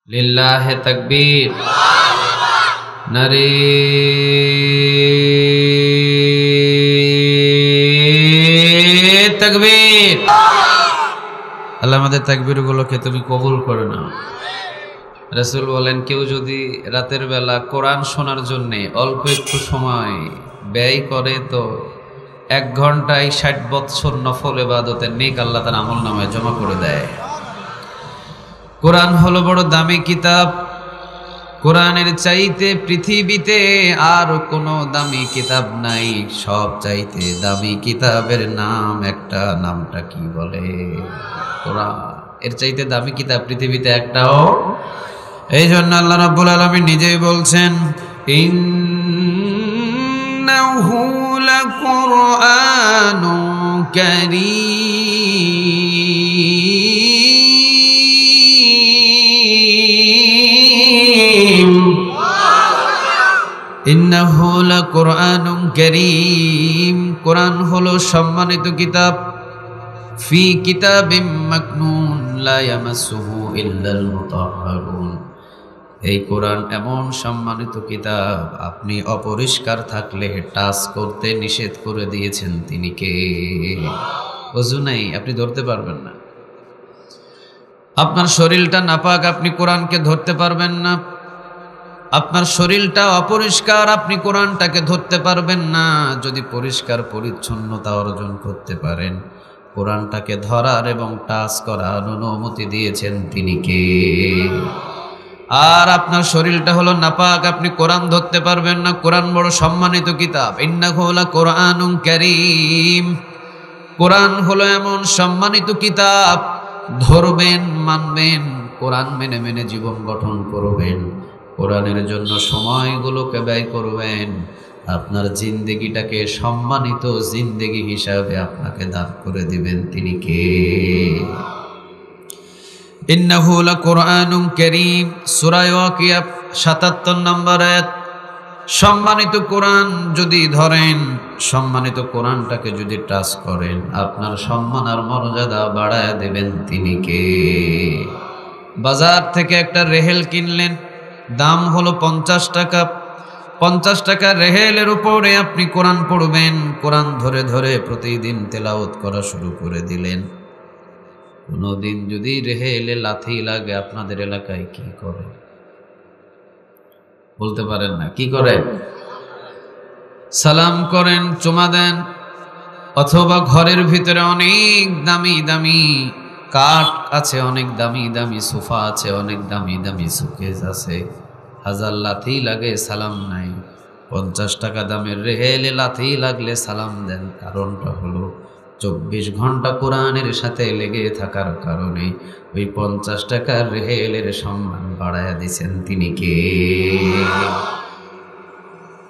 লিল্লাহে তাকবীর, নারে তাকবীর। আল্লাহ আমাদের তাকবীরগুলোকে তুমি কবুল করে নাও। রাসূল বলেন, কেউ যদি রাতের বেলা কোরআন শোনার জন্য অল্প একটু সময় ব্যয় করে তো 1 ঘন্টায় 60 বৎসর নফল ইবাদতের নেক আল্লাহ তার আমলনামায় জমা করে দেয়। কোরআন হলো বড় দামি কিতাব। কোরআনের চাইতে পৃথিবীতে আর কোনো দামি কিতাব নাই। সব চাইতে দামি কিতাবের নাম একটা, নামটা কি বলে? কোরআন। এর চাইতে দামি কিতাব পৃথিবীতে একটাও। এই জন্য আল্লাহ রাব্বুল আলামিন নিজেই বলছেন, ইন্নাহু লাকুরআনুন কারীম। ইন্নাহু লাকুরআনুন কারীম। কোরআন হলো সম্মানিত কিতাব। ফি কিতাবিম মাকনুন লা ইয়ামাসসুহু ইল্লাল মুতাহহারুন। এই কোরআন এমন সম্মানিত কিতাব, আপনি অপরিষ্কার থাকলে টাচ করতে নিষেধ করে দিয়েছেন। তিনি কে? ওযু নাই, আপনি ধরতে পারবেন না। আপনার শরীরটা নাপাক, আপনি কোরআনকে ধরতে পারবেন না। আপনার শরীরটা অপরিষ্কার, আপনি কোরআনটাকে ধরতে পারবেন না। যদি পরিষ্কার পরিচ্ছন্নতা অর্জন করতে পারেন, কোরআনটাকে ধরার এবং টাচ করার অনুমতি দিয়েছেন তিনি কে? আর আপনার শরীরটা হলো নাপাক, আপনি কোরআন ধরতে পারবেন না। কোরআন বড় সম্মানিত কিতাব। ইন্নাহু লাকুরআনুন কারীম। কোরআন হলো এমন সম্মানিত কিতাব, ধরবেন, মানবেন, কোরআন মেনে মেনে জীবন গঠন করবেন, কোরআনের জন্য সময়গুলোকে ব্যয় করবেন, আপনার জিন্দেগিটাকে সম্মানিত জিন্দেগি হিসাবে আপনাকে দান করে দিবেন। তিনি কে? ইন্নাহু লাকুরআনুন কারীম। সূরা ওয়াকিয়া ৭৭ নম্বর আয়াত। সম্মানিত কোরআন যদি ধরেন, সম্মানিত কোরআনটাকে যদি টাচ করেন, আপনার সম্মান আর মর্যাদা বাড়ায় দেবেন। তিনি কে? বাজার থেকে একটা রেহেল কিনলেন, দাম হলো 50 টাকা। 50 টাকা রেহেলের উপরে আপনি কোরআন পড়বেন। কোরআন ধরে ধরে প্রতিদিন তেলাওয়াত করা শুরু করে দিলেন। কোনদিন যদি রেহেলে লাথি লাগে, আপনাদের এলাকায় কি করে? বলতে পারেন না? কি করে? সালাম করেন, চুমা দেন, অথবা ঘরের ভিতরে অনেক দামি দামি কাঠ আছে, অনেক দামি দামি সোফা আছে, অনেক দামি দামি শোকেস আছে, হাজার লাথি লাগে, সালাম নাই। 50 টাকা দামের রেহেলে লাথি লাগলে সালাম দেন। কারণটা হলো 24 ঘন্টা কোরআনের সাথে লেগে থাকার কারণে ওই 50 টাকার রেহেলের সম্মান বাড়ায়া দিয়েছেন। তিনি কে?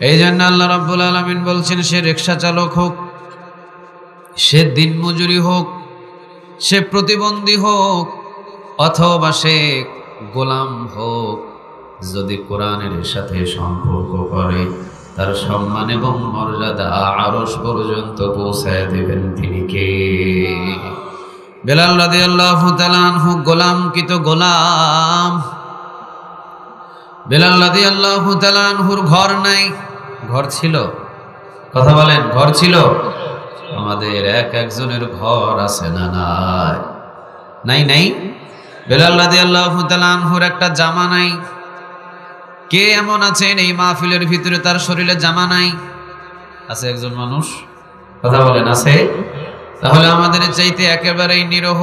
এই জন্য আল্লাহ রাব্বুল আলামিন বলছেন, সে রিকশা চালক হোক, সে দিনমজুরি হোক, সে প্রতিবন্ধী হোক, অথবা সে গোলাম হোক, যদি কোরআনের সাথে সম্পর্ক করে, তার সম্মান এবং মর্যাদা আরশ পর্যন্ত পৌঁছায় দেবেন। তিনি কে? বেলাল রাদিয়াল্লাহু তাআলা আনহু গোলামকৃত গোলাম। বেলাল রাদিয়াল্লাহু তাআলা আনহুর ঘর নাই। ঘর ছিল? কথা বলেন, ঘর ছিল? আমাদের এক একজনের ঘর আছে না নাই? নাই নাই। বেলাল রাদিয়াল্লাহু তাআলা আনহুর একটা জামা নাই। কে এমন আছেন এই মাহফিলের ভিতরে তার শরীরে জামা নাই? আছে একজন মানুষ? কথা বলেন, আছে? তাহলে আমাদের চাইতে একেবারেই নিরহ,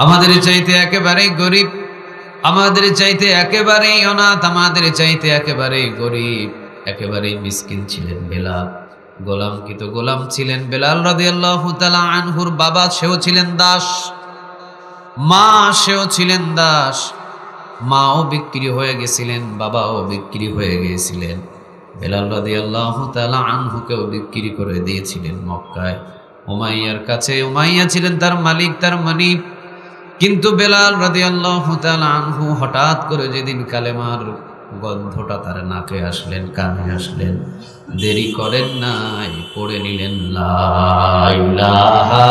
আমাদের চাইতে একেবারেই গরিব, আমাদের চাইতে একেবারেই অনাথ, আমাদের চাইতে একেবারেই গরিব, একেবারেই মিসকিন ছিলেন বেলাল। গোলামকৃত গোলাম ছিলেন বেলাল রাদিয়াল্লাহু তাআলা আনহুর বাবা, সেও ছিলেন দাস, মা সেও ছিলেন দাস। মাও বিক্রি হয়ে গেছিলেন, বাবাও বিক্রি হয়ে গিয়েছিলেন। বেলাল রাদিয়াল্লাহু তাআলা আনহুকেও বিক্রি করে দিয়েছিলেন মক্কায় উমাইয়ার কাছে। উমাইয়া ছিলেন তার মালিক, তার মালিক। কিন্তু বেলাল রাদিয়াল্লাহু তাআলা আনহু হঠাৎ করে যেদিন কালেমার গন্ধটা তার নাকে আসলেন, কানে আসলেন, দেরি করেন নাই, পড়ে নিলেন লা ইলাহা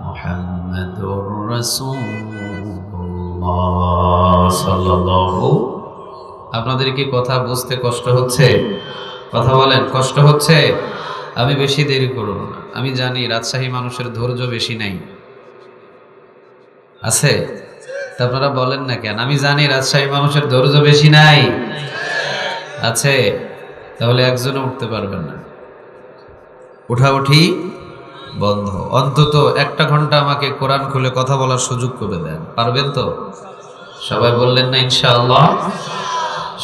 মুহাম্মাদুর রাসূলুল্লাহ সাল্লাল্লাহু। আপনাদের কি কথা বুঝতে কষ্ট হচ্ছে? কথা বলেন, কষ্ট হচ্ছে? আমি বেশি দেরি করব না। আমি জানি রাজশাহী মানুষের ধৈর্য বেশি নাই, আছে? তা আপনারা বলেন না কেন? আমি জানি রাজশাহী মানুষের ধৈর্য বেশি নাই, আছে? তাহলে একজনও উঠতে পারবেন না, উঠাউঠি বন্ধ। অন্তত 1 ঘন্টা আমাকে কোরআন খুলে কথা বলার সুযোগ করে দেন, পারবেন তো? সবাই বললেন না ইনশাআল্লাহ?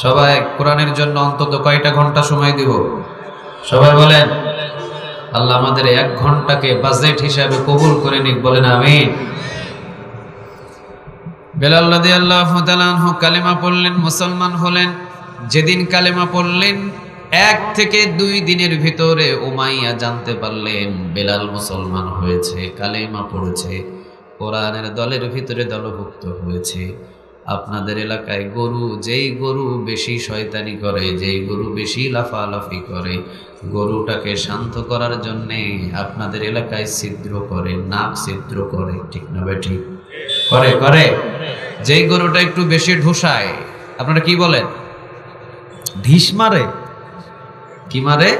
সবাই কোরআনের জন্য অন্তত কয়টা ঘন্টা সময় দিব? সবাই বলেন। আল্লাহ আমাদের 1 ঘন্টাকে বাজেট হিসাবে কবুল করে নিক, বলেন আমিন। বেলাল রাদিয়াল্লাহু তাআলা আনহু কালেমা পড়লেন, মুসলমান হলেন। যেদিন কালেমা পড়লেন 1 থেকে 2 দিনের ভিতরে উমাইয়া জানতে পারলেন বেলাল মুসলমান হয়েছে, কালেমা পড়েছে, কোরআনের দলের ভিতরে দলভুক্ত হয়েছে। আপনাদের এলাকায় গরু, যেই গরু বেশি শয়তানি করে, যেই গরু বেশি লাফালাফি করে, গরুটাকে শান্ত করার জন্যে আপনাদের এলাকায় ছিদ্র করে, নাক ছিদ্র করে, ঠিক না বেঠিক? করে করে। যেই গরুটা একটু বেশি ঢুসায়, আপনারা কি বলেন? ঢিস মারে। কি মারে?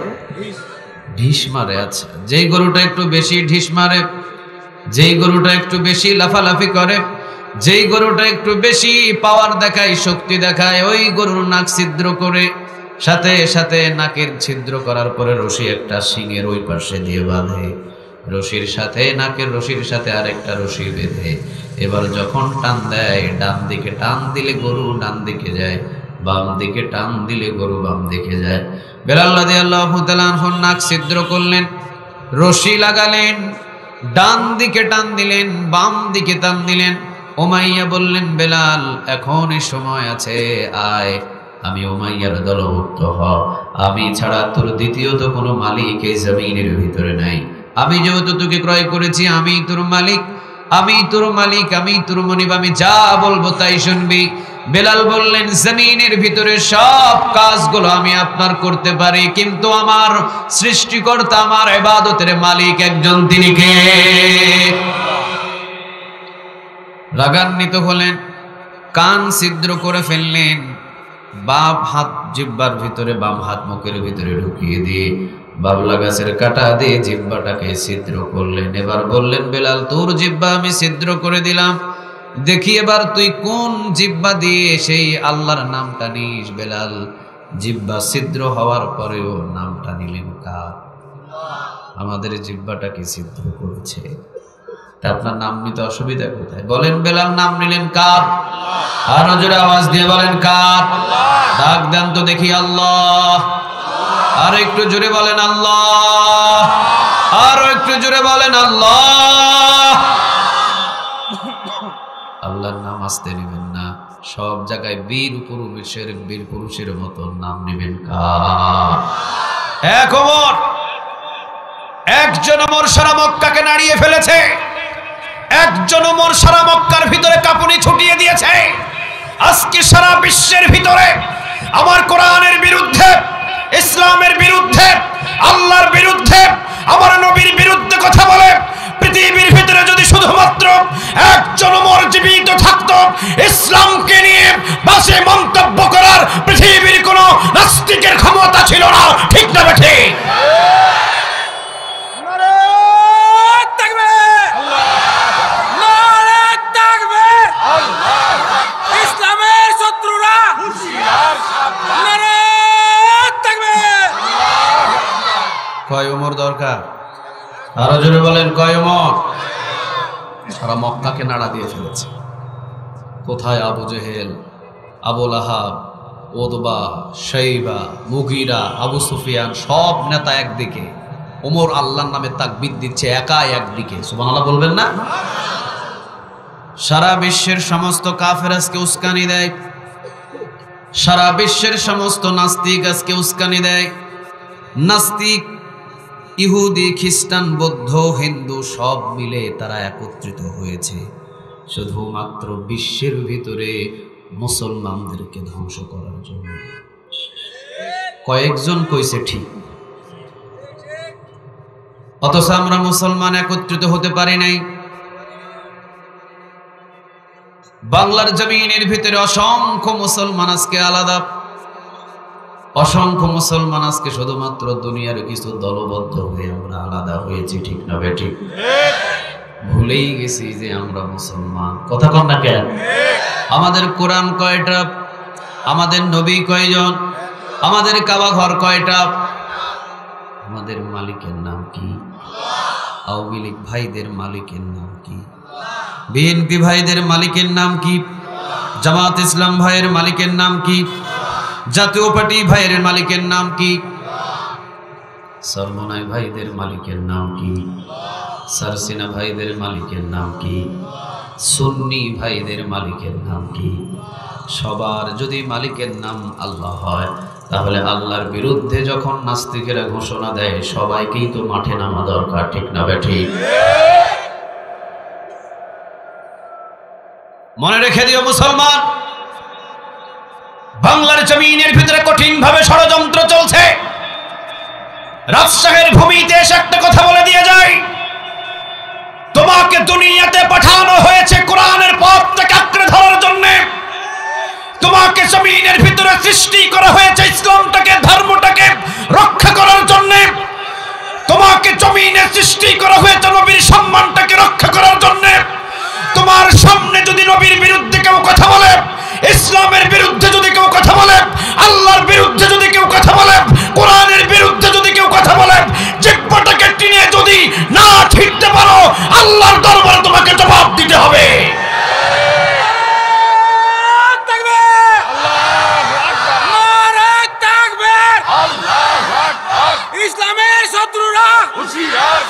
ঢিস মারে। আচ্ছা, যেই গরুটা একটু বেশি ঢিস মারে, যেই গরুটা একটু বেশি লাফালাফি করে, যেই গরুটা একটু বেশি পাওয়ার দেখায়, শক্তি দেখায়, ওই গরুর নাক ছিদ্র করে, সাথে সাথে নাকের ছিদ্র করার পরে রশি একটা শিঙের ওই পাশে দিয়ে বাঁধে, রশির সাথে, নাকের রশির সাথে আরেকটা রশি বেঁধে, এবার যখন টান দেয়, ডান দিকে টান দিলে গরু ডান দিকে যায়, বাম দিকে টান দিলে গরু বাম দিকে যায়। বেলাল রাদিয়াল্লাহু তাআলা আনহু নাক ছিদ্র করলেন, রশি লাগালেন, ডান দিকে টান দিলেন, বাম দিকে টান দিলেন। উমাইয়া বললেন, বেলাল এখনই সময় আছে, আয়, আমি উমাইয়ার দলভুক্ত হ। আমি ছাড়া তোর দ্বিতীয়ত কোনো মালিক এই জমিনের ভিতরে নাই। আমি যেহেতু তোকে ক্রয় করেছি, আমি তোর মালিক, আমি তোর মালিক, আমি তোর মনিব, আমি যা বলবো তাই শুনবি। বেলাল বললেন, জমিনের ভিতরে সব কাজগুলো আমি আপনার করতে পারি, কিন্তু আমার সৃষ্টিকর্তা, আমার ইবাদতের মালিক একজন, তিনি কে? রাগান্বিত হলেন, কান ছিদ্র করে ফেললেন, বাম হাত জিহ্বার ভিতরে, বাম হাত মুখের ভিতরে ঢুকিয়ে দিয়ে বাবলা গাছের কাটা দিয়ে জিহ্বাটাকে ছিদ্র করলেন। এবার বললেন, বেলাল তোর জিহ্বা আমি ছিদ্র করে দিলাম, দেখি এবার তুই কোন জিহ্বা দিয়ে সেই আল্লাহর নামটা নিস। বেলাল জিহ্বা ছিদ্র হওয়ার পরেও নামটা নিলেন কার? আমাদের জিহ্বাটাকে ছিদ্র করেছে, তা আপনার নাম নিতে অসুবিধা কোথায়? বলেন, বেলাল নাম নিলেন কার? আরো জোরে আওয়াজ দিয়ে বলেন কার? ডাক দেন তো দেখি, আল্লাহ। আর একটু জোরে বলেন আল্লাহ, আরো একটু জোরে বলেন আল্লাহ। আল্লাহর নাম আসতে নেবেন না, সব জায়গায় বীর পুরুষের মতো নাম নেবেন কার? এক ওমর, একজন ওমর সারা মক্কাকে নাড়িয়ে ফেলেছে, একজন ওমর সারা মক্কার ভিতরে কাঁপুনি ছুটিয়ে দিয়েছে। আজকে সারা বিশ্বের ভিতরে আমার কোরআনের বিরুদ্ধে, ইসলামের বিরুদ্ধে, আল্লাহর বিরুদ্ধে, আমার নবীর বিরুদ্ধে কথা বলে, পৃথিবীর ভিতরে যদি শুধুমাত্র একজন ওমর জীবিত থাকতো, ইসলামকে নিয়ে বাজে মন্তব্য করার পৃথিবীর কোন নাস্তিকের ক্ষমতা ছিল না, ঠিক না বেঠি? কয় ওমর দরকার? আরো জোরে বলেন, কয় ওমর? সারা মক্কাকে নাড়া দিয়ে ফেলেছে। কোথায় আবু জেহেল, আবু লাহাব, উতবা, শাইবা, মুগীরা, আবু সুফিয়ান, সব নেতা একদিকে, ওমর আল্লাহর নামে তাকবীর দিচ্ছে একাই একদিকে। সুবহানাল্লাহ বলবেন না? সারা বিশ্বের সমস্ত কাফের আজকে উস্কানি দেয়, সারা বিশ্বের সমস্ত নাস্তিক আজকে উস্কানি দেয়। নাস্তিক, ইহুদি, খ্রিস্টান, বৌদ্ধ, হিন্দু সব মিলে তারা একত্রিত হয়েছে শুধুমাত্র বিশ্বের ভিতরে মুসলমানদেরকে ধ্বংস করার জন্য। কয়েকজন কইছে ঠিক, অথচ আমরা মুসলমান একত্রিত হতে পারি নাই। বাংলার জমিনের ভিতরে অসংখ্য মুসলমান আজকে আলাদা, অসংখ্য মুসলমান আজকে শুধুমাত্র দুনিয়ার কিছু দলবদ্ধ হয়ে আমরা আলাদা হয়েছি, ঠিক না বেঠিক? ভুলেই গেছি যে আমরা মুসলমান। কথা কন না কেন? আমাদের কোরআন কয়টা? আমাদের নবী কয়জন? আমাদের কাবা ঘর কয়টা? আমাদের মালিকের নাম কি? আওয়ামী লীগ ভাইদের মালিকের নাম কি? বিএনপি ভাইদের মালিকের নাম কি? জামাত ইসলাম ভাইয়ের মালিকের নাম কি? জাতীয় পার্টি ভাইয়ের মালিকের নাম কি? সরমনাই ভাইদের মালিকের নাম কি? সারসিনা ভাইদের মালিকের নাম কি? সুন্নি ভাইদের মালিকের নাম কি? সবার যদি মালিকের নাম আল্লাহ হয়, তাহলে আল্লাহর বিরুদ্ধে যখন নাস্তিকেরা ঘোষণা দেয়, সবাইকেই তো মাঠে নামা দরকার, ঠিক না বেঠিক? মনে রেখে দিও মুসলমান, বাংলার জমিনের ভিতরে কঠিন ভাবে ষড়যন্ত্র চলছে। রাজশাহীর ভূমিতে এসে একটা কথা বলে দিয়ে যায়, তোমাকে দুনিয়াতে পাঠানো হয়েছে কোরআনের পথটাকে আঁকড়ে ধরার জন্য। তোমাকে জমিনের ভিতরে সৃষ্টি করা হয়েছে ইসলামটাকে, ধর্মটাকে রক্ষা করার জন্য। তোমাকে জমিনে সৃষ্টি করা হয়েছে নবীর সম্মানটাকে রক্ষা করার জন্য। তোমার সামনে যদি নবীর বিরুদ্ধে কেউ কথা বলে, ইসলামের বিরুদ্ধে যদি কেউ কথা বলে, আল্লাহর বিরুদ্ধে যদি কেউ কথা বলে, কোরআনের বিরুদ্ধে যদি কেউ কথা বলে, জিহ্বাটাকে টেনে যদি না ছিঁড়তে পারো, আল্লাহর দরবারে তোমাকে জবাব দিতে হবে। ইসলামের শত্রুরা হুঁশিয়ার,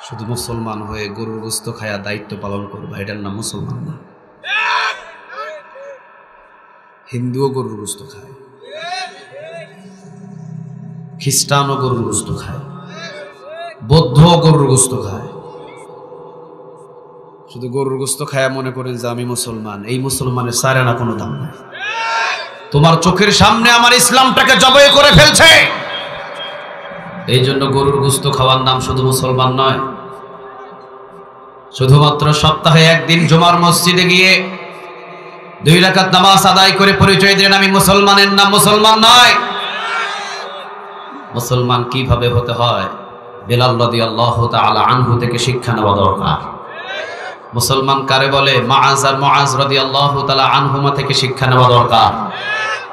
শুধু মুসলমান হয়ে গরুর গোশত খায়া দায়িত্ব পালন করবা, এটার নাম মুসলমান না। হিন্দুও গরুর গোশত খায়, খ্রিস্টানও গরুর গোশত খায়, বৌদ্ধও গরুর গোশত খায়। শুধু গরুর গোশত খায়া মনে করেন যে আমি মুসলমান, এই মুসলমানের সারে না কোনো দাম নাই। তোমার চোখের সামনে আমার ইসলামটাকে জবাই করে ফেলছে, এই জন্য গরুর গোশত খাওয়ার নাম শুধু মুসলমান নয়। শুধুমাত্র সপ্তাহে একদিন জুমার মসজিদে গিয়ে 2 রাকাত নামাজ আদায় করে পরিচয় দিলেন আমি মুসলমানের নাম মুসলমান নয়। মুসলমান কিভাবে হতে হয়, বেলাল রাদিয়াল্লাহু তাআলা আনহু থেকে শিক্ষা নেওয়া দরকার। মুসলমান কারে বলে, মুআজ আর মুআজ রাদিয়াল্লাহু তাআলা আনহুমা থেকে শিক্ষা নেওয়া দরকার।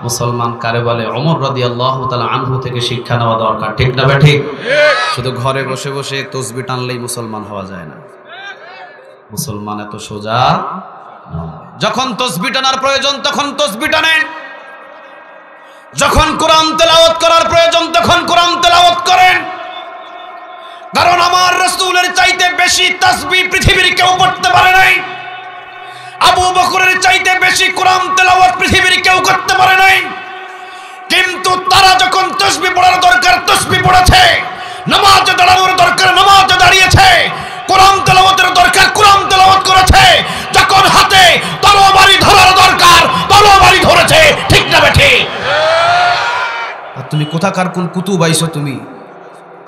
মুসলমান কারে বলে, ওমর রাদিয়াল্লাহু তাআলা আনহু থেকে শিক্ষা নেওয়া দরকার, ঠিক না বেঠিক? শুধু ঘরে বসে বসে তাসবিহ টানলেই মুসলমান হওয়া যায় না। মুসলমান এত সোজা নয়। যখন তাসবিহ টানার প্রয়োজন তখন তাসবিহ টানেন, যখন কোরআন তেলাওয়াত করার প্রয়োজন তখন কোরআন তেলাওয়াত করেন। কারণ আমার রাসূলের চাইতে বেশি তাসবিহ পৃথিবীর কেউ পড়তে পারে নাই। আবু বকরের চাইতে বেশি কোরআন তেলাওয়াত পৃথিবীর কেউ করতে পারে নাই। কিন্তু তারা যখন তাসবিহ পড়ার দরকার তাসবিহ পড়েছে, নামাজে দাঁড়ানোর দরকার নামাজে দাঁড়িয়েছে, কোরআন তেলাওয়াতের দরকার কোরআন তেলাওয়াত করেছে। যখন হাতে তরবারি ধরার দরকার তরবারি ধরেছে, ঠিক না বেঠি? আর তুমি কোথাকার কোন কুতুব আইছো? তুমি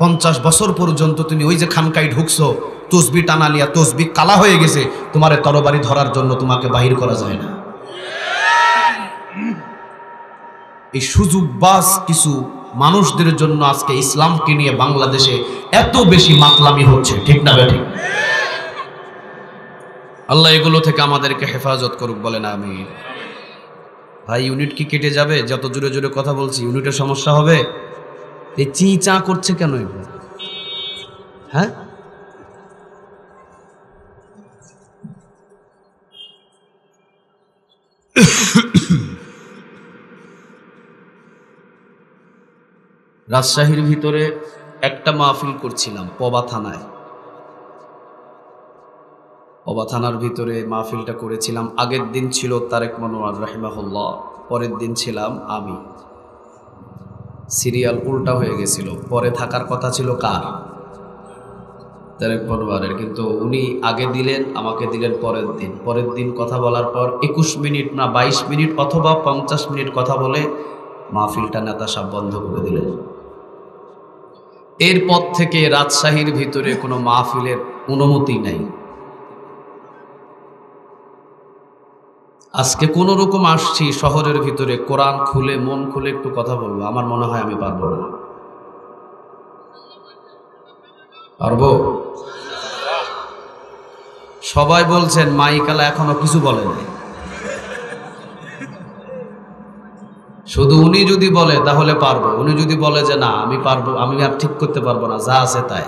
50 বছর পর্যন্ত তুমি ওই যে খানকায় ঢুকছো, তসবিহ টানালিয়া তসবিহ কালা হয়ে গেছে, তোমার তরবারি ধরার জন্য তোমাকে বাহির করা যায় না। এই সুযোগবাজ কিছু মানুষদের জন্য আজকে ইসলামকে নিয়ে বাংলাদেশে এত বেশি মাতলামি হচ্ছে, ঠিক না বেঠিক? আল্লাহ এগুলো থেকে আমাদেরকে হেফাজত করুক, বলেন আমিন। ভাই ইউনিট কি কেটে যাবে? যত জোরে জোরে কথা বলছি ইউনিটের সমস্যা হবে? এই চি চা করছে কেন এগুলো? হ্যাঁ, রাজশাহীর ভিতরে একটা মাহফিল করছিলাম পবা থানায়। পবা থানার ভিতরে মাহফিলটা করেছিলাম। আগের দিন ছিল তারেক মনোয়ার রাহিমাহুল্লাহ, পরের দিন ছিলাম আমি। সিরিয়াল উল্টা হয়ে গেছিল, পরে থাকার কথা ছিল কার? তারেক মনোয়ারের, কিন্তু উনি আগে দিলেন, আমাকে দিলেন পরের দিন। পরের দিন কথা বলার পর 21 মিনিট না 22 মিনিট অথবা 50 মিনিট কথা বলে মাহফিলটা নেতা সাহেব বন্ধ করে দিলেন। এরপর থেকে রাজশাহীর ভিতরে কোনো মাহফিলের অনুমতি নাই। আজকে কোন রকম আসছি শহরের ভিতরে, কোরআন খুলে মন খুলে একটু কথা বলবো, আমার মনে হয় আমি পারবো না। পারবো? সবাই বলছেন মাইকালা এখনো কিছু বলেন। শুধু উনি যদি বলে তাহলে পারবো, উনি যদি বলে যে না আমি পারবো, আমি আর ঠিক করতে পারবো না, যা আছে তাই।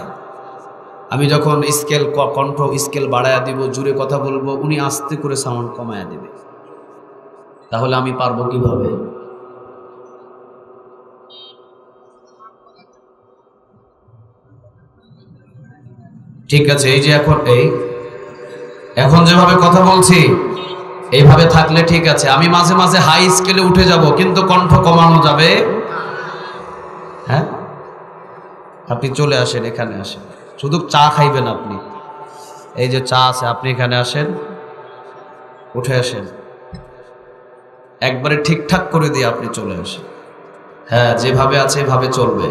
আমি যখন স্কেল কণ্ঠ স্কেল বাড়ায়া দিব, জুড়ে কথা বলবো, উনি আস্তে করে সাউন্ড কমায়া দিবে, তাহলে আমি পারবো কিভাবে? ঠিক আছে, এই যে এখন যেভাবে কথা বলছি এইভাবে থাকলে ঠিক আছে। আমি মাঝে মাঝে হাই স্কেলে উঠে যাব, কিন্তু কণ্ঠ কমানো যাবে। হ্যাঁ, আপনি চলে আসেন, এখানে আসেন, শুধু চা খাইবেন আপনি। এই যে চা আছে, আপনি এখানে আসেন, উঠে আসেন, একবারে ঠিকঠাক করে দিয়ে আপনি চলে আসেন। হ্যাঁ, যেভাবে আছে এভাবে চলবে,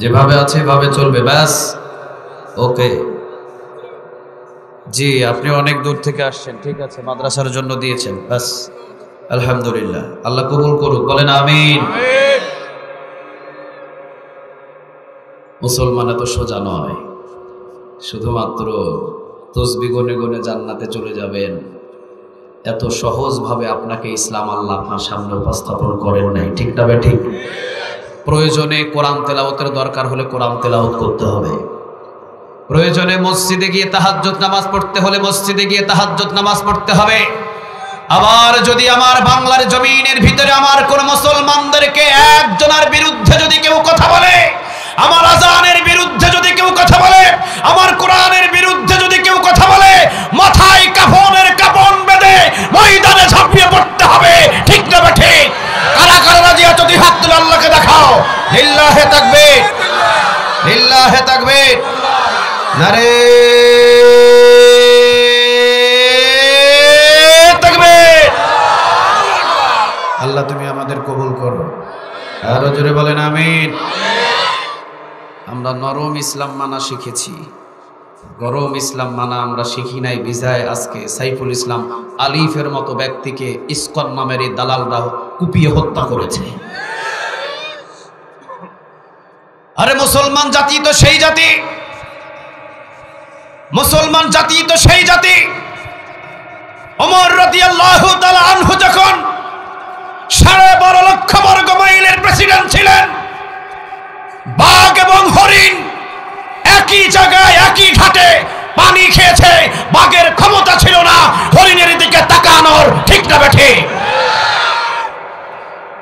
যেভাবে আছে এভাবে চলবে, ব্যাস। ওকে জি, আপনি অনেক দূর থেকে আসছেন, ঠিক আছে, মাদ্রাসার জন্য দিয়েছেন, ব্যাস আলহামদুলিল্লাহ, আল্লাহ কবুল করুক, বলেন আমিন। মুসলমান এত সোজা নয়, শুধুমাত্র তসবি গনে গনে জান্নাতে চলে যাবেন, এত সহজভাবে আপনাকে ইসলাম আল্লাহ আপনার সামনে উপস্থাপন করেন নাই, ঠিক না ঠিক? প্রয়োজনে কোরআন তেলাওয়াতের দরকার হলে কোরআন তেলাওয়াত করতে হবে, প্রয়োজনে মসজিদে গিয়ে তাহাজ্জুদ নামাজ পড়তে হলে মসজিদে গিয়ে তাহাজ্জুদ নামাজ পড়তে হবে। আবার যদি আমার বাংলার জমিনের ভিতরে আমার কোন মুসলমানদেরকে একজনের বিরুদ্ধে যদি কেউ কথা বলে, আমার আযানের বিরুদ্ধে যদি কেউ কথা বলে, আমার কোরআনের বিরুদ্ধে যদি কেউ কথা বলে, মাথায় কাফনের কাপন বেঁধে ময়দানে ঝাঁপিয়ে পড়তে হবে, ঠিক না ঠিক? কারা কারা রাজি আছো দুই হাত তুলে আল্লাহকে দেখাও। লিল্লাহে তাকবীর, লিল্লাহে তাকবীর, নারে তাকবীর। আল্লাহ তুমি আমাদের কবুল করো, আরো জোরে বলেন আমিন। আমরা নরম ইসলাম মানা শিখেছি, গরম ইসলাম মানা আমরা শিখি নাই। বিজায় আজকে সাইফুল ইসলাম আলিফের মতো ব্যক্তিকে ইসকন নামের এই দালালরা কুপিয়ে হত্যা করেছে। আরে মুসলমান জাতি তো সেই জাতি, মুসলমান জাতি তো সেই জাতি। ওমর রাদিয়াল্লাহু তাআলা আনহু যখন 12.5 লক্ষ বর্গ মাইলের প্রেসিডেন্ট ছিলেন, বাঘ এবং হরিণ একই জায়গায় একই ঘাটে পানি খেয়েছে, বাঘের ক্ষমতা ছিল না হরিণের দিকে তাকানোর, ঠিক না বেঠে?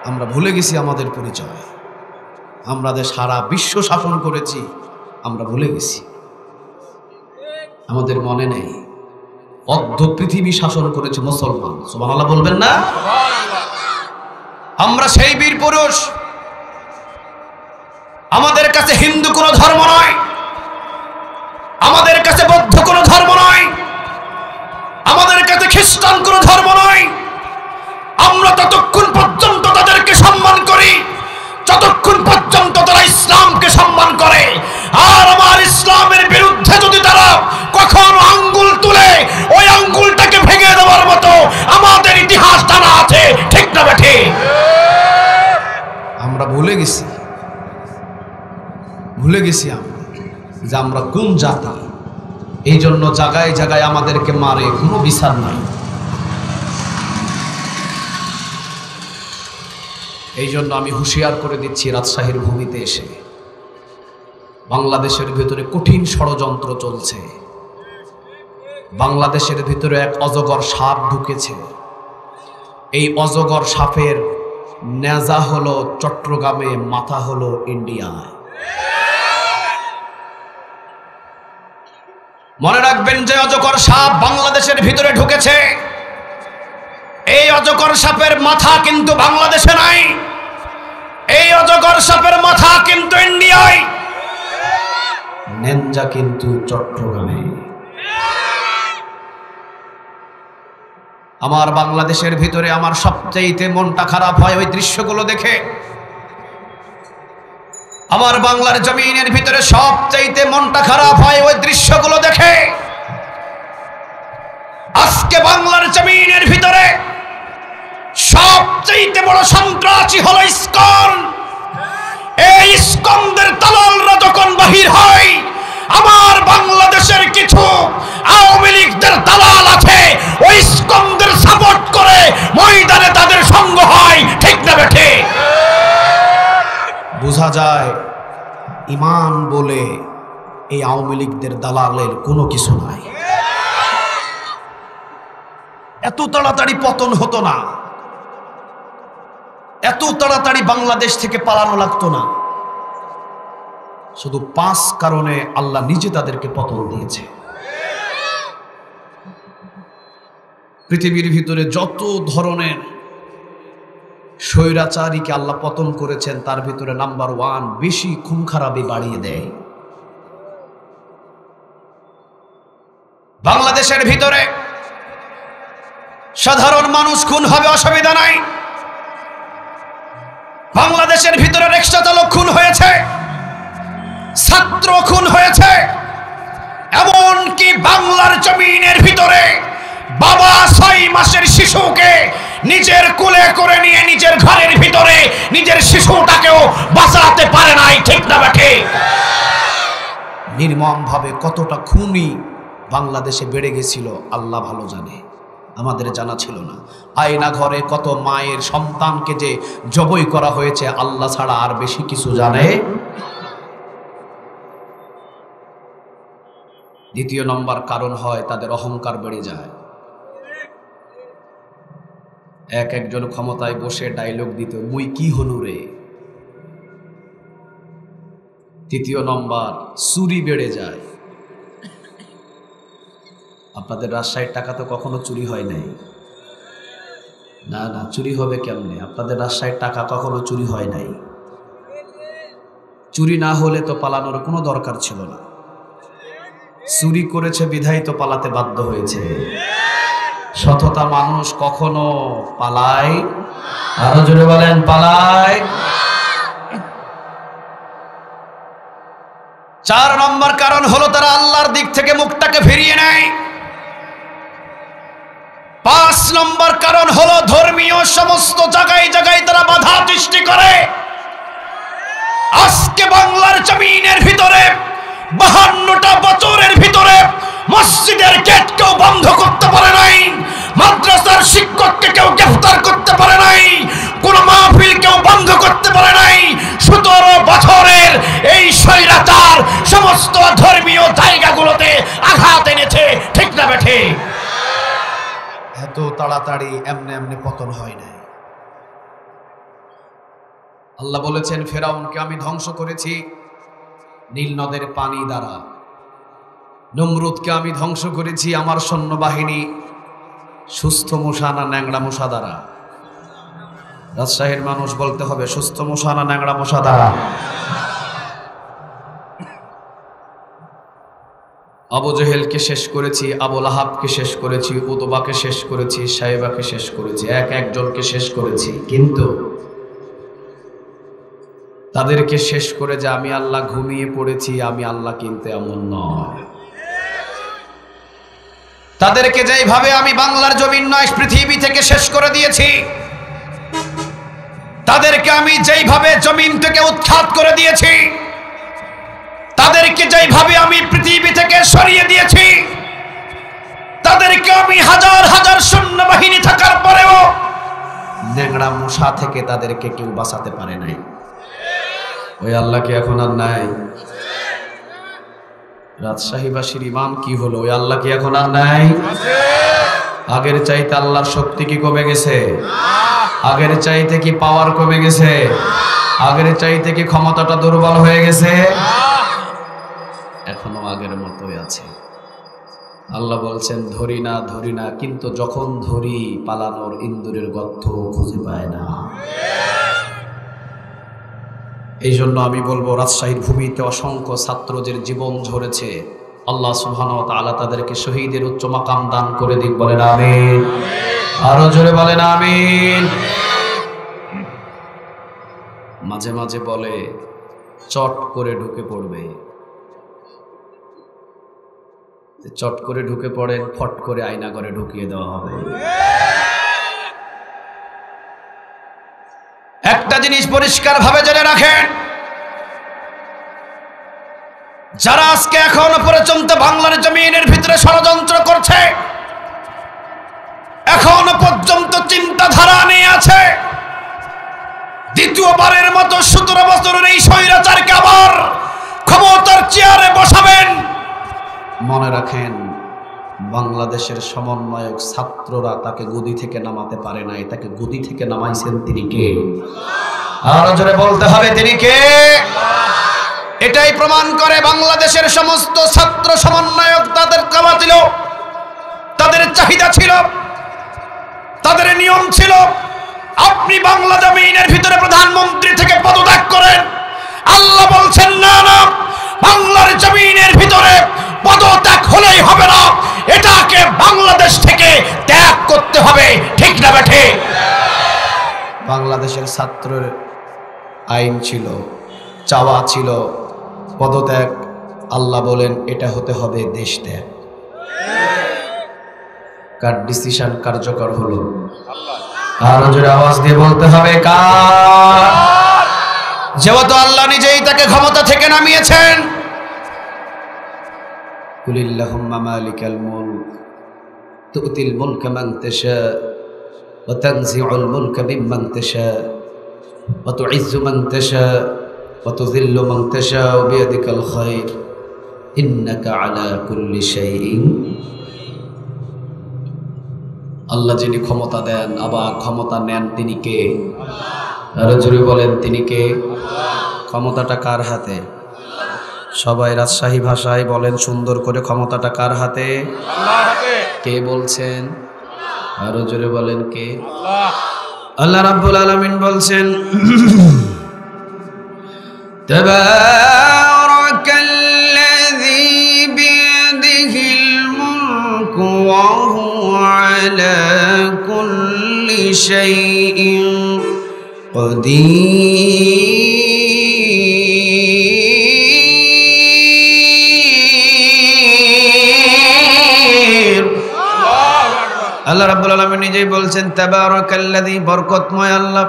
আমরা ভুলে গেছি আমাদের পরিচয়, আমরা যে সারা বিশ্ব শাসন করেছি আমরা ভুলে গেছি, আমাদের মনে নেই অর্ধ পৃথিবী শাসন করেছে মুসলমান। সুবহানাল্লাহ বলবেন না? আমরা সেই বীর পুরুষ। আমাদের কাছে হিন্দু কোনো ধর্ম নয়, আমাদের কাছে বৌদ্ধ কোনো ধর্ম নয়, আমাদের কাছে খ্রিস্টান কোনো ধর্ম নয়। আমরা ততক্ষণ পর্যন্ত তাদেরকে সম্মান করি যতক্ষণ পর্যন্ত তারা ইসলামকে সম্মান করে। আর আমার ইসলামের বিরুদ্ধে যদি তারা কখনো আঙ্গুল তুলে, ওই আঙ্গুলটাকে ভেঙে দেওয়ার মতো আমাদের ইতিহাস জানা আছে, ঠিক না বেঠে? আমরা ভুলে গেছি, ভুলে গেছি আমরা যে আমরা কোন জাতি। এই জন্য জায়গায় জায়গায় আমাদেরকে মারে, কোনো বিচার নাই। এই জন্য আমি হুঁশিয়ার করে দিচ্ছি, রাজশাহীর ভূমিতে এসে বাংলাদেশের ভিতরে কঠিন ষড়যন্ত্র চলছে। বাংলাদেশের ভিতরে এক অজগর সাপ ঢুকেছে। এই অজগর সাপের নেজা হলো চট্টগ্রামে, মাথা হলো ইন্ডিয়ায়। মনে রাখবেন যে অজগর সাপ বাংলাদেশের ভিতরে ঢুকেছে, এই অজগর সাপের মাথা কিন্তু বাংলাদেশে নাই, এই অজগর সাপের মাথা কিন্তু ইন্ডিয়ায়, নেঞ্জা কিন্তু চট্টগ্রামে। আমার বাংলাদেশের ভিতরে আমার সবচেয়ে মনটা খারাপ হয় ওই দৃশ্যগুলো দেখে। আমার বাংলার জমিনের ভিতরে সবচাইতে মনটা খারাপ হয় ওই দৃশ্যগুলো দেখে। আজকে বাংলার জমিনের ভিতরে সবচাইতে বড় সন্ত্রাসী হলো ইসকন। এই ইসকনদের দালালরা যখন বাহির হয়, আমার বাংলাদেশের কিছু আওয়ামী লীগদের দালাল আছে, ওই ইসকনদের সাপোর্ট করে ময়দানে তাদের সঙ্গ হয়, ঠিক না বেঠে? বোঝা যায় ইমান বলে এই আওয়ামী লীগদের দালালের কোনো কিছু নাই। এত তাড়াতাড়ি পতন হতো না, এত তাড়াতাড়ি বাংলাদেশ থেকে পালানো লাগতো না। শুধু 5 কারণে আল্লাহ নিজে তাদেরকে পতন দিয়েছে। পৃথিবীর ভিতরে যত ধরনের স্বৈরাচারীকে আল্লাহ পতন করেছেন, তার ভিতরে নাম্বার 1 বেশি খুন খারাপি বাড়িয়ে দেয়। বাংলাদেশের ভিতরে সাধারণ মানুষ খুন হবে, অসুবিধা নাই। বাংলাদেশের ভিতরে রিকশা চালক খুন হয়েছে, ছাত্র খুন হয়েছে, এমনকি বাংলার জমিনের ভিতরে বাবা 6 মাসের শিশুকে নিজের কোলে করে নিয়ে নিজের ঘরের ভিতরে নিজের শিশুটাকেও বাঁচাতে পারে নাই, ঠিক না বেঠে? নির্মম ভাবে কতটা খুনি বাংলাদেশে বেড়ে গেছিল আল্লাহ ভালো জানে, আমাদের জানা ছিল না। আয়না ঘরে কত মায়ের সন্তানকে যে জবাই করা হয়েছে আল্লাহ ছাড়া আর বেশি কিছু জানে। দ্বিতীয় নম্বর কারণ হয় তাদের অহংকার বেড়ে যায়। একজন ক্ষমতায় বসে ডায়লগ দিত, মুই কি হনু রে। তৃতীয় নম্বর চুরি বেড়ে যায়। আপনাদের রাজশাহীর টাকা তো কখনো চুরি হয় নাই? না না, চুরি হবে কেমনে? আপনাদের রাজশাহীর টাকা কখনো চুরি হয় নাই। চুরি না হলে তো পালানোর কোনো দরকার ছিল না। চুরি করেছে বিধায় তো পালাতে বাধ্য হয়েছে। সততা মানুষ কখনো পালায়? আরো জোরে বলেন, পালায়? 4 নম্বর কারণ হলো তারা আল্লাহর দিক থেকে মুখটাকে ফিরিয়ে নেয়। 5 নম্বর কারণ হলো ধর্মীয় সমস্ত জায়গায় জায়গায় তারা বাধা সৃষ্টি করে। আজকে বাংলার জমিনের ভিতরে 52টা বছরের ভিতরে মসজিদের গেট কেউ বন্ধ করতে পারে নাই, মাদ্রাসার শিক্ষককে কেউ গ্রেফতার করতে পারে নাই, কোন মাহফিল কেউ বন্ধ করতে পারে নাই। 17 বছরের এই স্বৈরাচার সমস্ত ধর্মীয় জায়গাগুলোতে আঘাত এনেছে, ঠিক না বেঠে? এত তাড়াতাড়ি এমনি এমনি পতন হয় নাই। আল্লাহ বলেছেন, ফেরাউনকে আমি ধ্বংস করেছি নীল নদের পানি দ্বারা, নমরুদকে আমি ধ্বংস করেছি আমার সৈন্যবাহিনী সুস্থ মশা না ন্যাংরা মশা দ্বারা। রাজশাহীর মানুষ বলতে হবে, সুস্থ মশা না ন্যাংরা মশা দ্বারা? আবু জেহেলকে শেষ করেছি, আবু লাহাবকে শেষ করেছি, উতবাকে শেষ করেছি, সাইবাকে শেষ করেছি, একজনকে শেষ করেছি। কিন্তু তাদেরকে শেষ করে যে আমি আল্লাহ ঘুমিয়ে পড়েছি, আমি আল্লাহ কিন্তু এমন নয়। তাদেরকে যেইভাবে আমি বাংলার জমিন নয় পৃথিবী থেকে শেষ করে দিয়েছি, তাদেরকে আমি যেইভাবে জমিন থেকে উৎখাত করে দিয়েছি, তাদেরকে যেইভাবে আমি পৃথিবী থেকে সরিয়ে দিয়েছি, তাদেরকে আমি হাজার হাজার সৈন্যবাহিনী থাকার পরেও ন্যাংরা মশা থেকে তাদেরকে কেউ বাঁচাতে পারে নাই। ওই আল্লাহ কি এখন আর নাই? রাজশাহীবাসীর ইমান কি হলো? ওই আল্লাহ কি এখন আর নাই? আগের চাইতে আল্লাহর শক্তি কি কমে গেছে? আগের চাইতে কি পাওয়ার কমে গেছে? আগের চাইতে কি ক্ষমতাটা দুর্বল হয়ে গেছে? এখনো আগের মতোই আছে। আল্লাহ বলছেন, ধরি না ধরি না, কিন্তু যখন ধরি পালানোর ইন্দুরের গর্ত খুঁজে পায় না। এই জন্য আমি বলবো, রাজশাহীর ভূমিতে অসংখ্য ছাত্রদের জীবন ঝরেছে, আল্লাহ সুবহানাহু ওয়া তাআলা তাদেরকে শহীদের উচ্চ মাকাম দান করে দিক। বলেন আমিন। আরো জোরে বলেন আমিন। মাঝে মাঝে বলে চট করে ঢুকে পড়বে। চট করে ঢুকে পড়েন, ফট করে আয়না করে ঢুকিয়ে দেওয়া হবে। একটা জিনিস পরিষ্কার ভাবে জেনে রাখেন, যারা আজকে এখনো পর্যন্ত বাংলার জমিনের ভিতরে ষড়যন্ত্র করছে, এখনো পর্যন্ত চিন্তাধারা নিয়ে আছে দ্বিতীয়বারের মতো 17 বছরের এই স্বৈরাচারকে আবার ক্ষমতার চেয়ারে বসাবেন, মনে রাখেন বাংলাদেশের সমন্বয়ক ছাত্ররা তাকে গদি থেকে নামাতে পারে নাই, তাকে গদি থেকে নামাইছেন তিনি কে? আরো জোরে বলতে হবে, তিনি কে? এটাই প্রমাণ করে বাংলাদেশের সমস্ত ছাত্র সমন্বয়ক তাদের কামা ছিল, তাদের চাহিদা ছিল, তাদের নিয়ম ছিল। আপনি বাংলা জমিনের ভিতরে প্রধানমন্ত্রী থেকে পদত্যাগ করেন, আল্লাহ বলছেন না না, বাংলার জমিনের ভিতরে পদত্যাগ হলেই হবে না, এটাকে বাংলাদেশ থেকে ত্যাগ করতে হবে। ঠিক না বেঠে? বাংলাদেশের ছাত্রের আইন ছিল, চাওয়া ছিল পদত্যাগ। আল্লাহ বলেন এটা হতে হবে দেশ ত্যাগ। কার ডিসিশন কার্যকর হলো? আরো জোরে আওয়াজ দিয়ে বলতে হবে কার? যেহেতু আল্লাহ নিজেই তাকে ক্ষমতা থেকে নামিয়েছেন। কুলিল্লাহুম্মা মালিকাল মুলক তুতিল মুলকা মান তাশা ওয়া তানজিউল মুলকা মিম্মান তাশা ওয়া তুইজ্জু মান তাশা ওয়া তুযিল্লু মান তাশা বিয়াদিকাল খায়র ইন্নাকা আলা কুল্লি শাইইন। আল্লাহ যিনি ক্ষমতা দেন আবার ক্ষমতা নেন, তিনি কে? আরো জোরে বলেন, তিনি কে? ক্ষমতাটা কার হাতে? সবাই রাজশাহী ভাষায় বলেন সুন্দর করে, ক্ষমতাটা কার হাতে? আল্লাহর হাতে। কে বলছেন? আরো জোরে বলেন, কে? আল্লাহ রাব্বুল আলামিন বলছেন, তাবারাকাল্লাযী বিয়াদিহিল মুলকু ওয়া হুয়া আলা কুল্লি শাইইন কাদির। আল্লাহ রাব্বুল আলামিন নিজেই বলছেন তাবারাকাল্লাযী, বরকতময় আল্লাহ,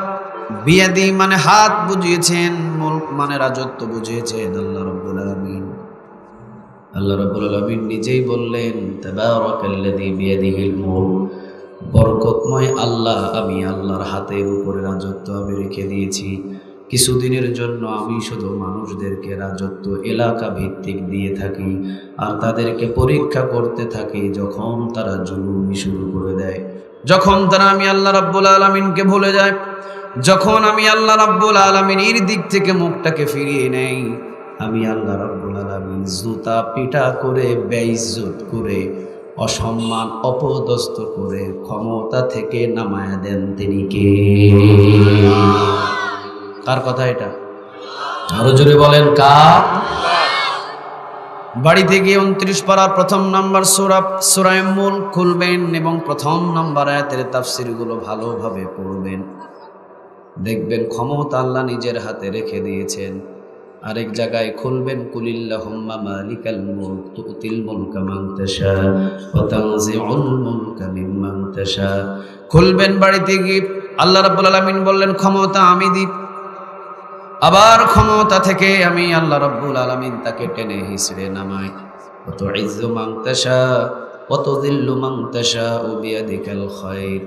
বিয়াদি মানে হাত বুঝিয়েছেন, মুলক মানে রাজত্ব বুঝিয়েছেন আল্লাহ রাব্বুল আলামিন। আল্লাহ রাব্বুল আলামিন নিজেই বললেন তাবারাকাল্লাযী বিয়াদিহিল মুলক, বরকতময় আল্লাহ, আমি আল্লাহর হাতের উপরে রাজত্ব আমি রেখে দিয়েছি। কিছুদিনের জন্য আমি শুধু মানুষদেরকে রাজত্ব এলাকা ভিত্তিক দিয়ে থাকি আর তাদেরকে পরীক্ষা করতে থাকি। যখন তারা জুলুমি শুরু করে দেয়, যখন তারা আমি আল্লাহ রাব্বুল আলামিনকে ভুলে যায়, যখন আমি আল্লাহ রাব্বুল আলামিনের দিক থেকে মুখটাকে ফিরিয়ে নেই, আমি আল্লাহ রাব্বুল আলামিন জুতা পিটা করে, বেইজ্জত করে, অসম্মান অপদস্থ করে ক্ষমতা থেকে নামায়া দেন তিনি কে? কার কথা এটা? আরো জোরে বলেন কার? বাড়িতে গিয়ে 29 পারার প্রথম নাম্বার সূরা মুলক খুলবেন এবং প্রথম নাম্বার আয়াতের তাফসীর গুলো ভালোভাবে পড়বেন। দেখবেন ক্ষমতা আল্লাহ নিজের হাতে রেখে দিয়েছেন। আরেক জায়গায় খুলবেন কুলিল্লাহুম্মা মালিকাল মুলক তুতিল মুলকা মান তাশা ওয়া তানজিউল মুলকা মিম্মান তাশা। খুলবেন বাড়িতে গিয়ে আল্লাহ রাব্বুল আলামিন বললেন ক্ষমতা আমি দিই, আবার ক্ষমতা থেকে আমি আল্লাহ রাব্বুল আলামিন তাকে টেনে হিসড়ে নামাই। ওয়া তুইজ্জু মান তাশা ওয়া তুযিল্লু মান তাশা বিয়াদিকাল খায়র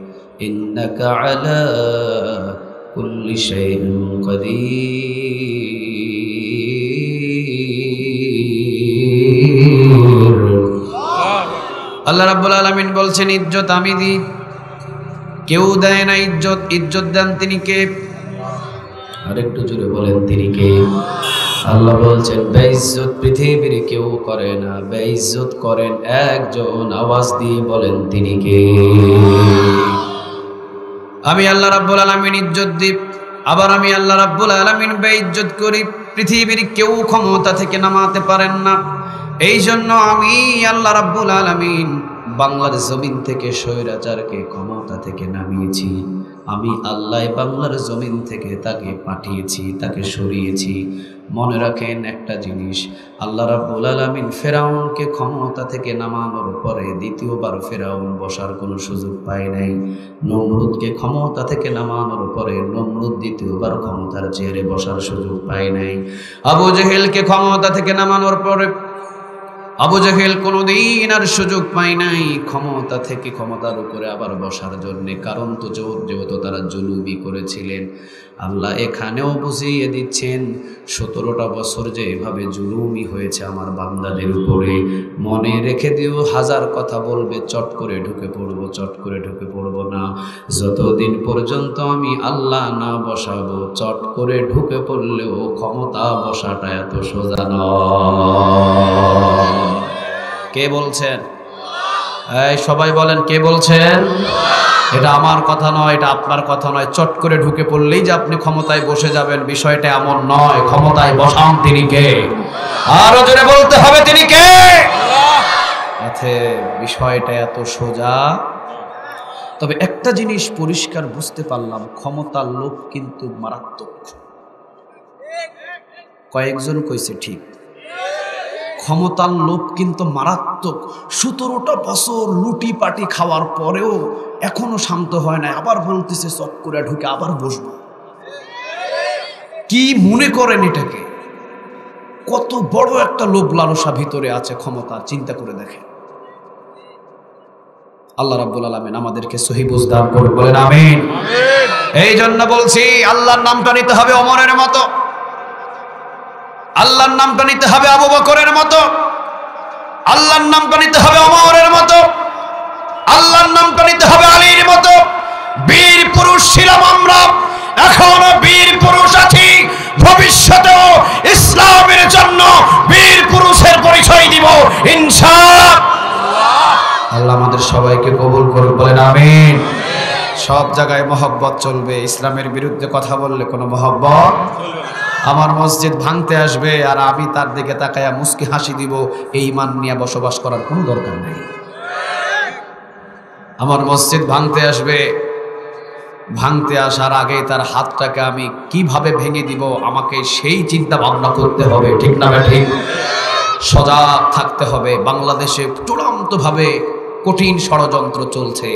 ইন্নাকা আলা কুল্লি শাইইন কাদির। আল্লাহ রাব্বুল আলামিন বলছেন ইজ্জত আমি দিই, কেউ দেয় না ইজ্জত, ইজ্জত দেন তিনি কে? আরেকটু জোরে বলেন তিনি কে? আল্লাহ বলছেন বেইজ্জত পৃথিবীর কেউ করে না, বেইজ্জত করেন একজন, আওয়াজ দিয়ে বলেন তিনি কে? আমি আল্লাহ রাব্বুল আলামিন ইজ্জত দিই, আবার আমি আল্লাহ রাব্বুল আলামিন বেইজ্জত করি। পৃথিবীর কেউ ক্ষমতা থেকে নামাতে পারেন না। এই জন্য আমি আল্লাহ রাব্বুল আলামিন বাংলার জমিন থেকে স্বৈরাচারকে ক্ষমতা থেকে নামিয়েছি। আমি আল্লাহ বাংলার জমিন থেকে তাকে পাঠিয়েছি, তাকে সরিয়েছি। মনে রাখেন একটা জিনিস, আল্লাহ রাব্বুল আলামিন ফেরাউনকে ক্ষমতা থেকে নামানোর পরে দ্বিতীয়বার ফেরাউন বসার কোনো সুযোগ পায় নাই। নমরুদকে ক্ষমতা থেকে নামানোর পরে নমরুদ দ্বিতীয়বার ক্ষমতার চেয়ারে বসার সুযোগ পায় নাই। আবু জেহেলকে ক্ষমতা থেকে নামানোর পরে আবু জেহেল কোনোদিন আর সুযোগ পায় নাই ক্ষমতা থেকে ক্ষমতার উপরে আবার বসার জন্য, কারণ তো যেহেতু তারা জুলুমি করেছিলেন। আল্লাহ এখানেও বুঝিয়ে দিচ্ছেন 17টা বছর যে এভাবে জুলুমি হয়েছে আমার বান্দাদের উপরে, মনে রেখে দিও, হাজার কথা বলবে, চট করে ঢুকে পড়বো, চট করে ঢুকে পড়বো না। যতদিন পর্যন্ত আমি আল্লাহ না বসাবো, চট করে ঢুকে পড়লেও ক্ষমতা বসাটা এত সোজা নয়। কে বলছেন? এই সবাই বলেন, কে বলছেন? এটা আমার কথা নয়, এটা আপনার কথা নয়। চট করে ঢুকে পড়লেই যে আপনি ক্ষমতায় বসে যাবেন, বিষয়টা এমন নয়। ক্ষমতায় বসান তিনি কে? আরো জোরে বলতে হবে, তিনি কে? এতে বিষয়টা এত সোজা। তবে একটা জিনিস পরিষ্কার বুঝতে পারলাম, ক্ষমতার লোভ কিন্তু মারাত্মক। কয়েকজন কইছে ঠিক, ক্ষমতার লোভ কিন্তু মারাত্মক। 17টা বছর লুটি পাটি খাওয়ার পরেও এখনো শান্ত হয় না, আবার বলতেছে চট করে ঢুকে আবার বসবো। কি মনে করেন এটাকে? কত বড় একটা লোভ লালসা ভিতরে আছে ক্ষমতা, চিন্তা করে দেখেন। আল্লাহ রাব্বুল আলামিন আমাদেরকে সহি বুঝ দান করুন, বলেন আমিন। এই জন্য বলছি, আল্লাহর নামটা নিতে হবে ওমরের মতো, আল্লাহর নামটা নিতে হবে আবু বকরের মতো, আল্লাহর নামটা নিতে হবে ওমরের মতো, আল্লাহর নামটা নিতে হবে আলীর মতো। বীর পুরুষ ছিলাম আমরা, এখনো বীর পুরুষ আছি, ভবিষ্যতেও ইসলামের জন্য বীর পুরুষের পরিচয় দিব ইনশাআল্লাহ। আল্লাহ আমাদের সবাইকে কবুল করুন, বলেন আমিন। সব জায়গায় মহব্বত চলবে, ইসলামের বিরুদ্ধে কথা বললে কোনো মহব্বত। আমার মসজিদ ভাঙতে আসবে আর আমি তার দিকে তাকায়া মুস্কি হাসি দিব, এই ঈমান নিয়ে বসবাস করার কোনো দরকার নেই। আমার মসজিদ ভাঙতে আসবে, ভাঙতে আসার আগে তার হাতটাকে আমি কিভাবে ভেঙে দিব আমাকে সেই চিন্তা ভাবনা করতে হবে, ঠিক না ঠিক? সজাগ থাকতে হবে। বাংলাদেশে চূড়ান্তভাবে কঠিন ষড়যন্ত্র চলছে।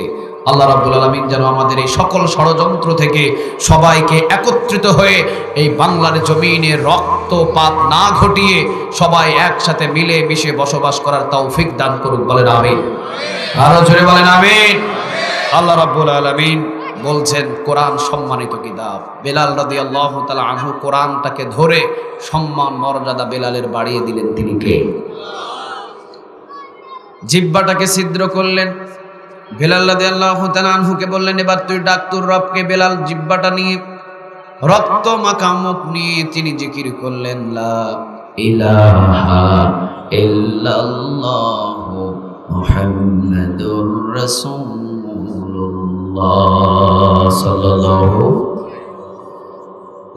আল্লাহ রাব্বুল আলামিন যেন আমাদের এই সকল ষড়যন্ত্র থেকে সবাইকে একত্রিত হয়ে এই বাংলার জমিনে রক্তপাত না ঘটিয়ে সবাই একসাথে মিলে মিশে বসবাস করার তৌফিক দান করুক, বলেন আমিন। আরো জোরে বলেন আমিন। আল্লাহ রাব্বুল আলামিন বলছেন, কোরআন সম্মানিত কিতাব। বেলাল রাদিয়াল্লাহু তাআলা আনহু কোরআনটাকে ধরে সম্মান মর্যাদা বেলালের বাড়িয়ে দিলেন, তিনি কে? জিহ্বাটাকে ছিদ্র করলেন। বেলাল রাদিয়াল্লাহু তাআলা আনহুকে বললেন, এবার তুই ডাক তোর রবকে। বেলাল জিহ্বাটা নিয়ে রক্ত মাখা মুখ নিয়ে তিনি জিকির করলেন, লা ইলাহা ইল্লাল্লাহু মুহাম্মাদুর রাসূলুল্লাহ সাল্লাল্লাহু।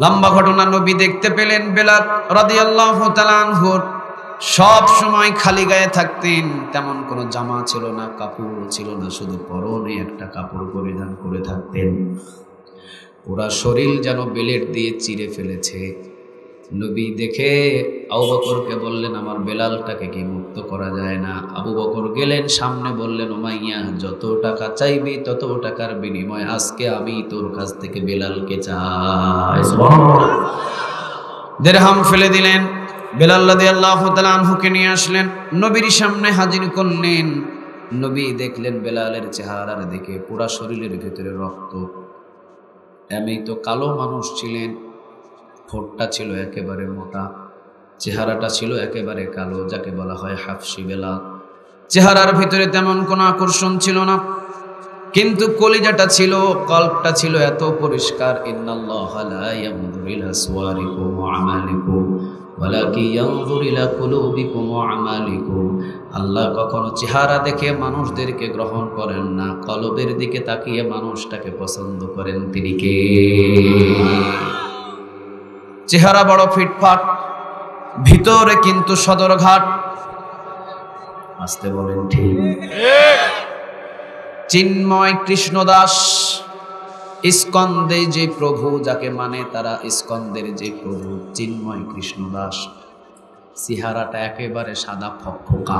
লম্বা ঘটনা নবী দেখতে পেলেন। বেলাল রাদিয়াল্লাহু তাআলা আনহু সব সময় খালি গায়ে থাকতেন, তেমন কোনো জামা ছিল না, কাপড় ছিল না, শুধু পরনে একটা কাপড় পরিধান করে থাকতেন। পুরা শরীর যেন বেলেট দিয়ে চিরে ফেলেছে। নবী দেখে আবু বকরকে বললেন, আমার বেলালটাকে কি মুক্ত করা যায় না? আবু বকর গেলেন সামনে, বললেন, উমাইয়া যত টাকা চাইবি তত টাকার বিনিময় আজকে আমি তোর কাছ থেকে বেলালকে চাই। দিরহাম ফেলে দিলেন। বেলাল রাদিয়াল্লাহু তাআলা আনহুকে নিয়ে আসলেন, নবীর সামনে হাজির করলেন। নবী দেখলেন বেলালের চেহারার দিকে পুরা শরীরের ভিতরে রক্ত। এমনি তো কালো মানুষ ছিলেন, ঠোঁটটা ছিল একেবারে মোটা, চেহারাটা ছিল একেবারে কালো, যাকে বলা হয় হাফসি বেলাল। চেহারার ভিতরে তেমন কোনো আকর্ষণ ছিল না, কিন্তু কলিজাটা ছিল, কলবটা ছিল এত পরিষ্কার। ইন্নাল্লাহা লা ইয়ানজুরু ইলা সুওয়ারিকুম ওয়া আমালিকুম ওয়ালাকিন ইয়ানজুরু ইলা কুলুবিকুম ওয়া আমালিকুম। আল্লাহ কখনো চেহারা দেখে মানুষদেরকে গ্রহণ করেন না, কলবের দিকে তাকিয়ে মানুষটাকে পছন্দ করেন, তিনি কে? চেহারা বড় ফিটফাট, ভিতরে কিন্তু সদরঘাট। আসতে বলেন ঠিক। চিন্ময় কৃষ্ণদাস ইস্কন্দে যে প্রভু যাকে মানে তারা ইস্কন্দের যে প্রভু চিন্ময় কৃষ্ণদাস, চেহারাটা একেবারে সাদা ফকফকা,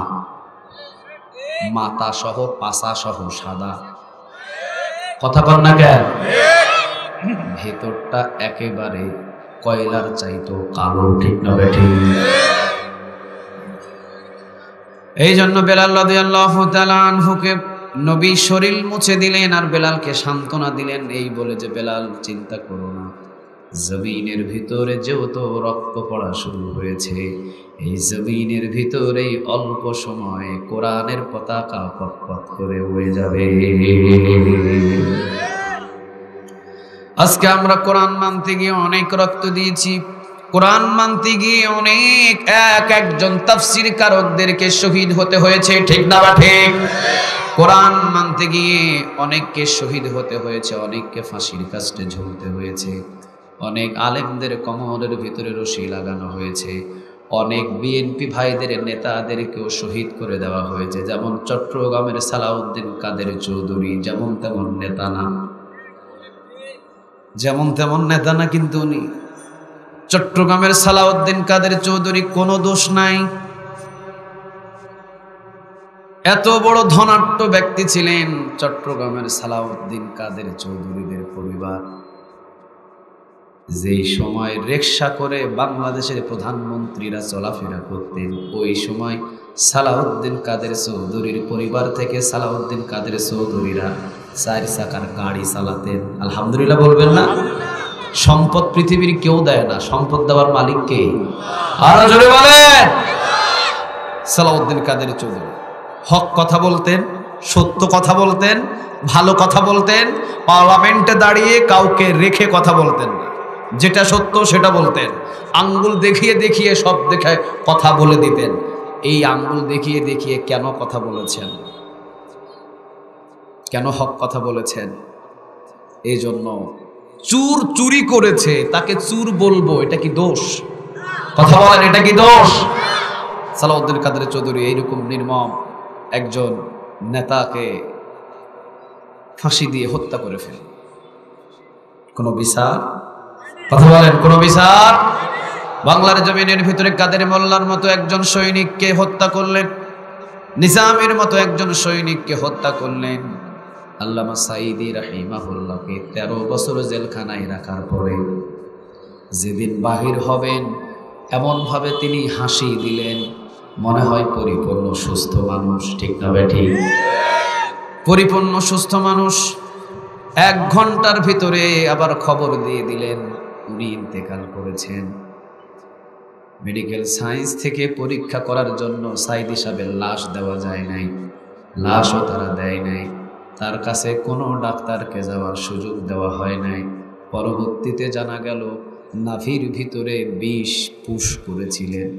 মাথা সহ পাছা সহ সাদা, কথা বল না কেন? ভেতরটা একেবারে কয়লার চাইতো কালো, ঠিক না বেঠিক? এই জন্য বেলাল রাদিয়াল্লাহু তাআলা আনহুকে নবী শরীর মুছে দিলেন আর বেলালকে সান্ত্বনা দিলেন এই বলে যে বেলাল চিন্তা করো না, জমিনের ভিতরে যেহেতু রক্ত পড়া শুরু হয়েছে, এই জমিনের ভিতরেই অল্প সময়ে কোরআনের পতাকা পথ করে উড়ে যাবে। আজকে আমরা কোরআন মানতে গিয়ে অনেক রক্ত দিয়েছি, কোরআন মানতে গিয়ে অনেক একজন তাফসীর কারকদেরকে শহীদ হতে হয়েছে, ঠিক না বা ঠিক? কোরআন মানতে গিয়ে অনেককে শহীদ হতে হয়েছে, অনেককে ফাঁসির কাস্টে ঝুলতে হয়েছে, অনেক আলেমদের কোমরের ভিতরে রশি লাগানো হয়েছে, অনেক বিএনপি ভাইদের নেতাদেরকেও শহীদ করে দেওয়া হয়েছে। যেমন চট্টগ্রামের সালাউদ্দিন কাদের চৌধুরী যেমন তেমন নেতা না, যেমন তেমন নেতা না, কিন্তু উনি চট্টগ্রামের সালাউদ্দিন কাদের চৌধুরী কোনো দোষ নাই। এত বড় ধনাঢ্য ব্যক্তি ছিলেন চট্টগ্রামের সালাউদ্দিন কাদের চৌধুরীদের পরিবার, যেই সময় রিকশা করে বাংলাদেশের প্রধানমন্ত্রীরা চলাফেরা করতেন, ওই সময় সালাউদ্দিন কাদের চৌধুরীর পরিবার থেকে সালাউদ্দিন কাদের চৌধুরীরা 4 চাকার গাড়ি চালাতেন। আলহামদুলিল্লাহ বলবেন না? সম্পদ পৃথিবীর কেউ দেয় না, সম্পদ দেওয়ার মালিক কে? আরো জোরে বলেন। সালাউদ্দিন কাদের চৌধুরী হক কথা বলতেন, সত্য কথা বলতেন, ভালো কথা বলতেন, পার্লামেন্টে দাঁড়িয়ে কাউকে রেখে কথা বলতেন না, যেটা সত্য সেটা বলতেন, আঙ্গুল দেখিয়ে দেখিয়ে সব দেখে কথা বলে দিতেন। এই আঙ্গুল দেখিয়ে দেখিয়ে কেন কথা বলেছেন, কেন হক কথা বলেছেন? এই জন্য চুর চুরি করেছে তাকে চুর বলবো, এটা কি দোষ? কথা বলেন, এটা কি দোষ? সালাউদ্দিন কাদের চৌধুরী এইরকম নির্মম একজন নেতাকে ফাঁসি দিয়ে হত্যা করে ফেলে, কোনো বিচার? কথা বলেন, কোনো বিচার? বাংলার জমিনের ভিতরে কাদের মোল্লার মতো একজন সৈনিককে হত্যা করলেন, নিজামের মতো একজন সৈনিককে হত্যা করলেন। আল্লামা সাঈদী রাহিমাহুল্লাহকে 13 বছর জেলখানায় রাখার পরে যেদিন বাহির হবেন এমন ভাবে তিনি হাসি দিলেন, মনে হয় পরিপূর্ণ সুস্থ মানুষ, ঠিক না বেঠিক? পরিপূর্ণ সুস্থ মানুষ। 1 ঘন্টার ভিতরে আবার খবর দিয়ে দিলেন উনি ইন্তেকাল করেছেন। মেডিকেল সায়েন্স থেকে পরীক্ষা করার জন্য সাঈদী সাহেবের লাশ দেওয়া যায় নাই, লাশও তারা দেয় নাই, তার কাছে কোনো ডাক্তারকে যাওয়ার সুযোগ দেওয়া হয় নাই। পরবর্তীতে জানা গেল নাভির ভিতরে বিষ পুশ করেছিলেন,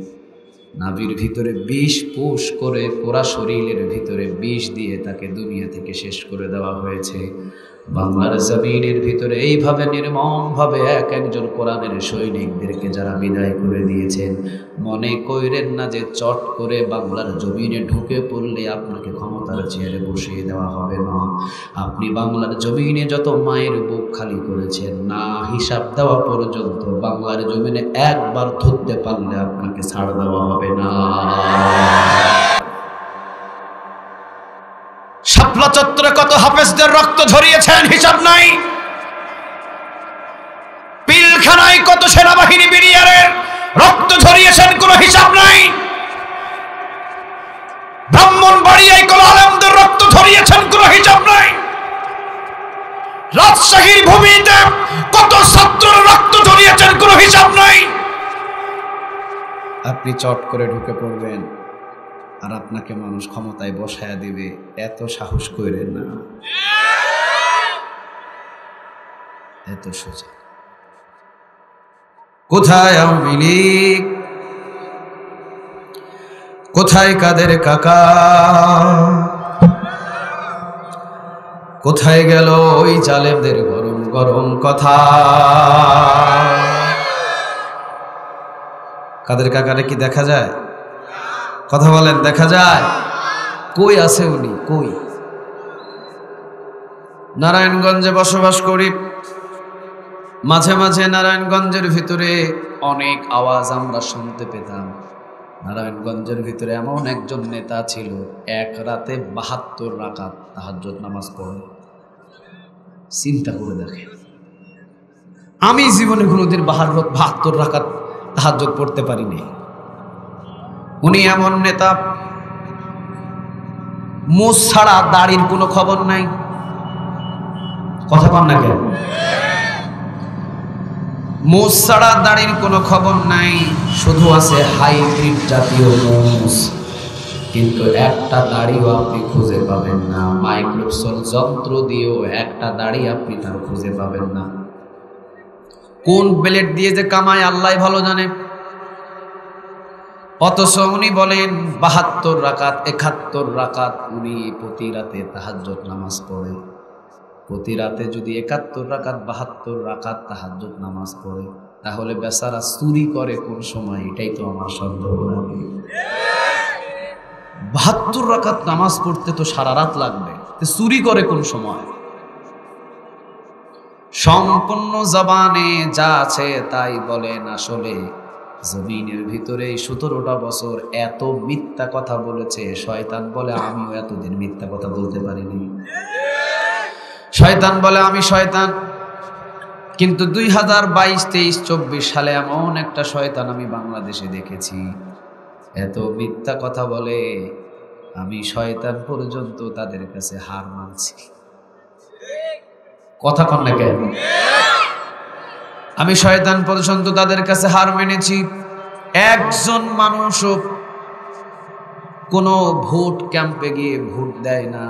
নাভির ভিতরে বিষ পুশ করে পুরা শরীরের ভিতরে বিষ দিয়ে তাকে দুনিয়া থেকে শেষ করে দেওয়া হয়েছে। বাংলার জমিনের ভিতরে এইভাবে নির্মমভাবে একজন কোরআনের সৈনিকদেরকে যারা বিদায় করে দিয়েছেন, মনে কইরেন না যে চট করে বাংলার জমিনে ঢুকে পড়লে আপনাকে ক্ষমতার চেয়ারে বসিয়ে দেওয়া হবে না। আপনি বাংলার জমিনে যত মায়ের বুক খালি করেছেন, না হিসাব দেওয়া পর্যন্ত বাংলার জমিনে একবার ধরতে পারলে আপনাকে ছাড় দেওয়া হবে না। শাপলা চত্বরে কত হাফেজদের রক্ত ঝরিয়েছেন হিসাব নাই, পিলখানায় কত সেনাবাহিনী বিডিআরের রক্ত ঝরিয়েছেন কোনো হিসাব নাই, ব্রাহ্মণবাড়িয়ায় কত আলেমদের রক্ত ঝরিয়েছেন কোনো হিসাব নাই, রাজশাহীর ভূমিতে কত ছাত্রের রক্ত ঝরিয়েছেন কোনো হিসাব নাই। আপনি চট করে ঢুকে পড়বেন আর আপনাকে মানুষ ক্ষমতায় বসায়া দিবে, এত সাহস কইরেন না, এত সোজা। কোথায় আওয়ামী লীগ, কোথায় কাদের কাকা, কোথায় গেল ওই জালেমদের গরম গরম কথা? কাদের কাকারে কি দেখা যায়? কথা বলেন, দেখা যায়? কই আছে উনি? কই? নারায়ণগঞ্জে বসবাস করি, মাঝে মাঝে নারায়ণগঞ্জের ভিতরে অনেক আওয়াজ আমরা শুনতে পেতাম। নারায়ণগঞ্জের ভিতরে এমন একজন নেতা ছিল, এক রাতে ৭২ রাকাত তাহাজ্জুদ নামাজ পড়ে। চিন্তা করে দেখেন, আমি জীবনে কোনোদিন ৭২ রাকাত তাহাজ্জুদ পড়তে পারিনি। উনি এমন নেতা, মুছ ছাড়া দাড়ির কোনো খবর নাই। কথা কন না কেন? মুছ ছাড়া দাড়ির কোনো খবর নাই, শুধু আছে হাইব্রিড জাতীয় মুছ। কিন্তু একটা দাড়িও আপনি খুঁজে পাবেন না, মাইক্রোসফট যন্ত্র দিয়েও একটা দাড়ি আপনি তার খুঁজে পাবেন না। কোন ব্লেড দিয়ে যে কামায় আল্লাহ ভালো জানে। অথচ উনি বলেন ৭২ রাকাত ৭১ রাকাত উনি প্রতি রাতে তাহাজ্জুদ নামাজ পড়ে। প্রতি রাতে যদি ৭১ রাকাত ৭২ রাকাত তাহাজ্জুদ নামাজ পড়ে, তাহলে বেচারা চুরি করে কোন সময়? এটাই তো আমার সন্দেহ। ৭২ রাকাত নামাজ পড়তে তো সারা রাত লাগবে, চুরি করে কোন সময়? সম্পূর্ণ জবানে যা আছে তাই বলেন। আসলে জমিনের ভিতরে ১৭টা বছর এত মিথ্যা কথা বলেছে। শয়তান বলে আমিও এতদিন মিথ্যা কথা বলতে পারিনি। শয়তান বলে আমি শয়তান, কিন্তু ২০২২, ২৩, ২৪ সালে এমন একটা শয়তান আমি বাংলাদেশে দেখেছি, এত মিথ্যা কথা বলে আমি শয়তান পর্যন্ত তাদের কাছে হার মানছি। কথা কন না কেন? আমি শয়তান পর্যন্ত তাদের কাছে হার মেনেছি। একজন মানুষও কোনো ভোট ক্যাম্পে গিয়ে ভোট দেয় না,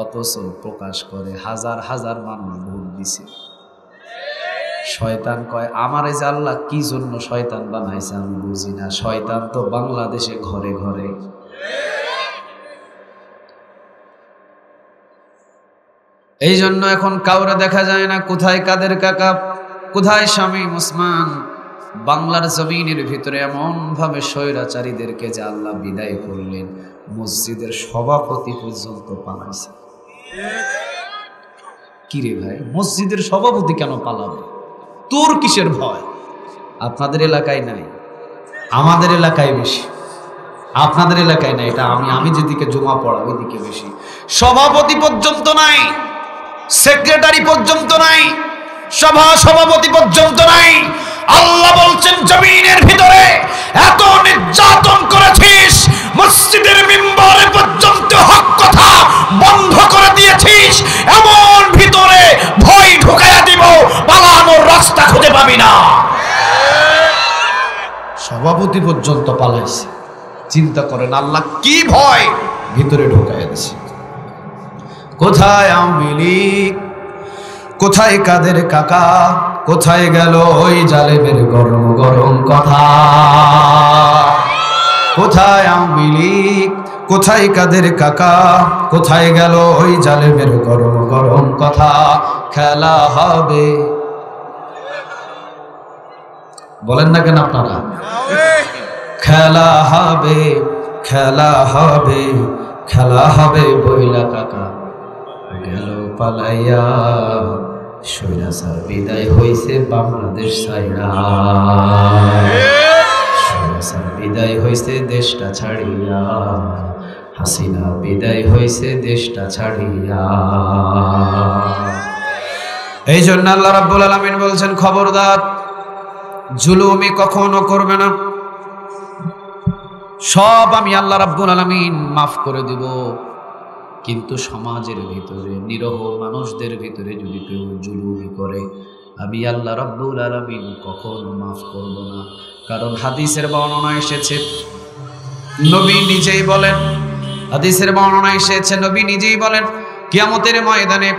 অথচ প্রকাশ করে হাজার হাজার মানুষ ভোট দিছে। শয়তান কয় আমারে যে আল্লাহ কি জন্য শয়তান বানাইছে আমি বুঝি না। শয়তান তো বাংলাদেশে ঘরে ঘরে। এই জন্য এখন কাউরে দেখা যায় না। কোথায় কাদের কাকা, কোথায় শামীম ওসমান? বাংলার জমিনের ভিতরে এমন ভাবে স্বৈরাচারীদেরকে যে আল্লাহ বিদায় করলেন, মসজিদের সভাপতি পর্যন্ত পালাইছে। কিরে ভাই, মসজিদের সভাপতি কেন পালাবে? তোর কিসের ভয়? আপনাদের এলাকায় নাই, আমাদের এলাকায় বেশি। আপনাদের এলাকায় নাই, এটা আমি যেদিকে জমা পড়া ওইদিকে বেশি। সভাপতি পর্যন্ত নাই, সেক্রেটারি পর্যন্ত নাই, সভাপতি পর্যন্ত নাই। আল্লাহ বলছেন জমিনের ভিতরে এত নির্যাতন করেছিস, মসজিদের মিম্বরে পর্যন্ত হক কথা বন্ধ করে দিয়েছিস, এমন ভিতরে ভয় ঢুকাইয়া দিব, পালানোর রাস্তা খুঁজে পাবি না। সভাপতি পর্যন্ত পালাইছে। চিন্তা করেন আল্লাহ কি ভয় ভিতরে ঢুকাইয়া দিছে। কোথায় আওয়ামী লীগ, কোথায় কাদের কাকা, কোথায় গেল ওই জালেমের গরম গরম কথা? কোথায় আওয়ামী লীগ, কোথায় কাদের কাকা, কোথায় গেল ওই জালেমের গরম গরম কথা? খেলা হবে, বলেন না কেন আপনারা? খেলা হবে, খেলা হবে, খেলা হবে বইলা কাকা গেল পালাইয়া। স্বৈরাচার বিদায় হইছে বাংলাদেশ ছাইড়া, স্বৈরাচার বিদায় হইছে দেশটা ছাড়িয়া, হাসিনা বিদায় হইছে দেশটা ছাড়িয়া। এই জন্য আল্লাহ রাব্বুল আলামিন বলছেন খবরদার জুলুমি কখনো করবে না। সব আমি আল্লাহ রাব্বুল আলামিন মাফ করে দিব, কিন্তু সমাজের ভিতরে নিরহ মানুষদের ভিতরে যদি কেউ জুলুমি করে, আমি আল্লাহ রাব্বুল আলামিন কখনো মাফ করব না। কারণ হাদিসের বর্ণনা এসেছে, নবী নিজেই বলেন, হাদিসের বর্ণনা এসেছে নবী নিজেই বলেন, কিয়ামতের ময়দানে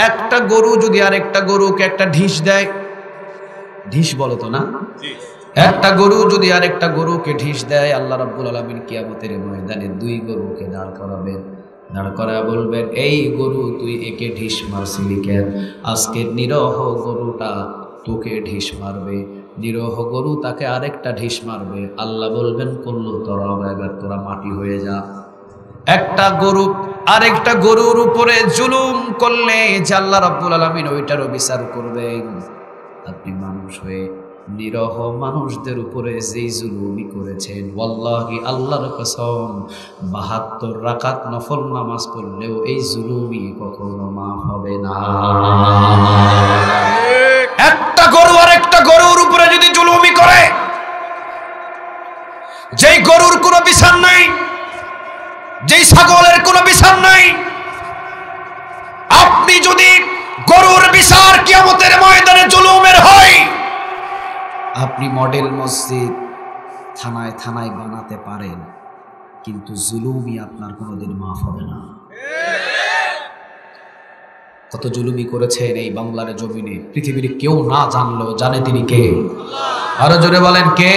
একটা গরু যদি আরেকটা গরুকে একটা ঢিস দেয়, ঢিস বলে তো না, একটা গরু যদি আরেকটা গরুকে ঢিস দেয়, আল্লাহ রাব্বুল আলামিন কিয়ামতের ময়দানে দুই গরুকে দাঁড় করাবেন। দাঁড় করা বলবেন, এই গরু তুই একে ঢিস মারছিলি কেন? আজকে নিরহ গরুটা তোকে ঢিস মারবে, নিরহ গরু তাকে আরেকটা ঢিস মারবে। আল্লাহ বলবেন করলো তোরা, এবার তোরা মাটি হয়ে যা। একটা গরু আরেকটা গরুর উপরে জুলুম করলে যে আল্লাহ রাব্বুল আলামিন ওইটারও বিচার করবেন। আপনি মানুষ হয়ে নিরহ মানুষদের উপরে যেই জুলুমি করেছেন, ওয়াল্লাহি আল্লাহর কসম ৭২ রাকাত নফল নামাজ পড়লেও এই জুলুমি কখনো মাফ হবে না। একটা গরু আর একটা গরুর উপরে যদি জুলুমি করে, যেই গরুর কোনো বিচার নাই, যেই ছাগলের কোনো বিচার নাই, আপনি যদি গরুর বিচার কিয়ামতের ময়দানে জুলুমের হয়, আপনি মডেল মসজিদ থানায় থানায় বানাতে পারেন, কিন্তু জুলুমি আপনার কোনোদিন মাফ হবে না। কত জুলুমি করেছেন এই বাংলার জমিনে, পৃথিবীর কেউ না জানলেও জানে তিনি কে। আরো জোরে বলেন কে?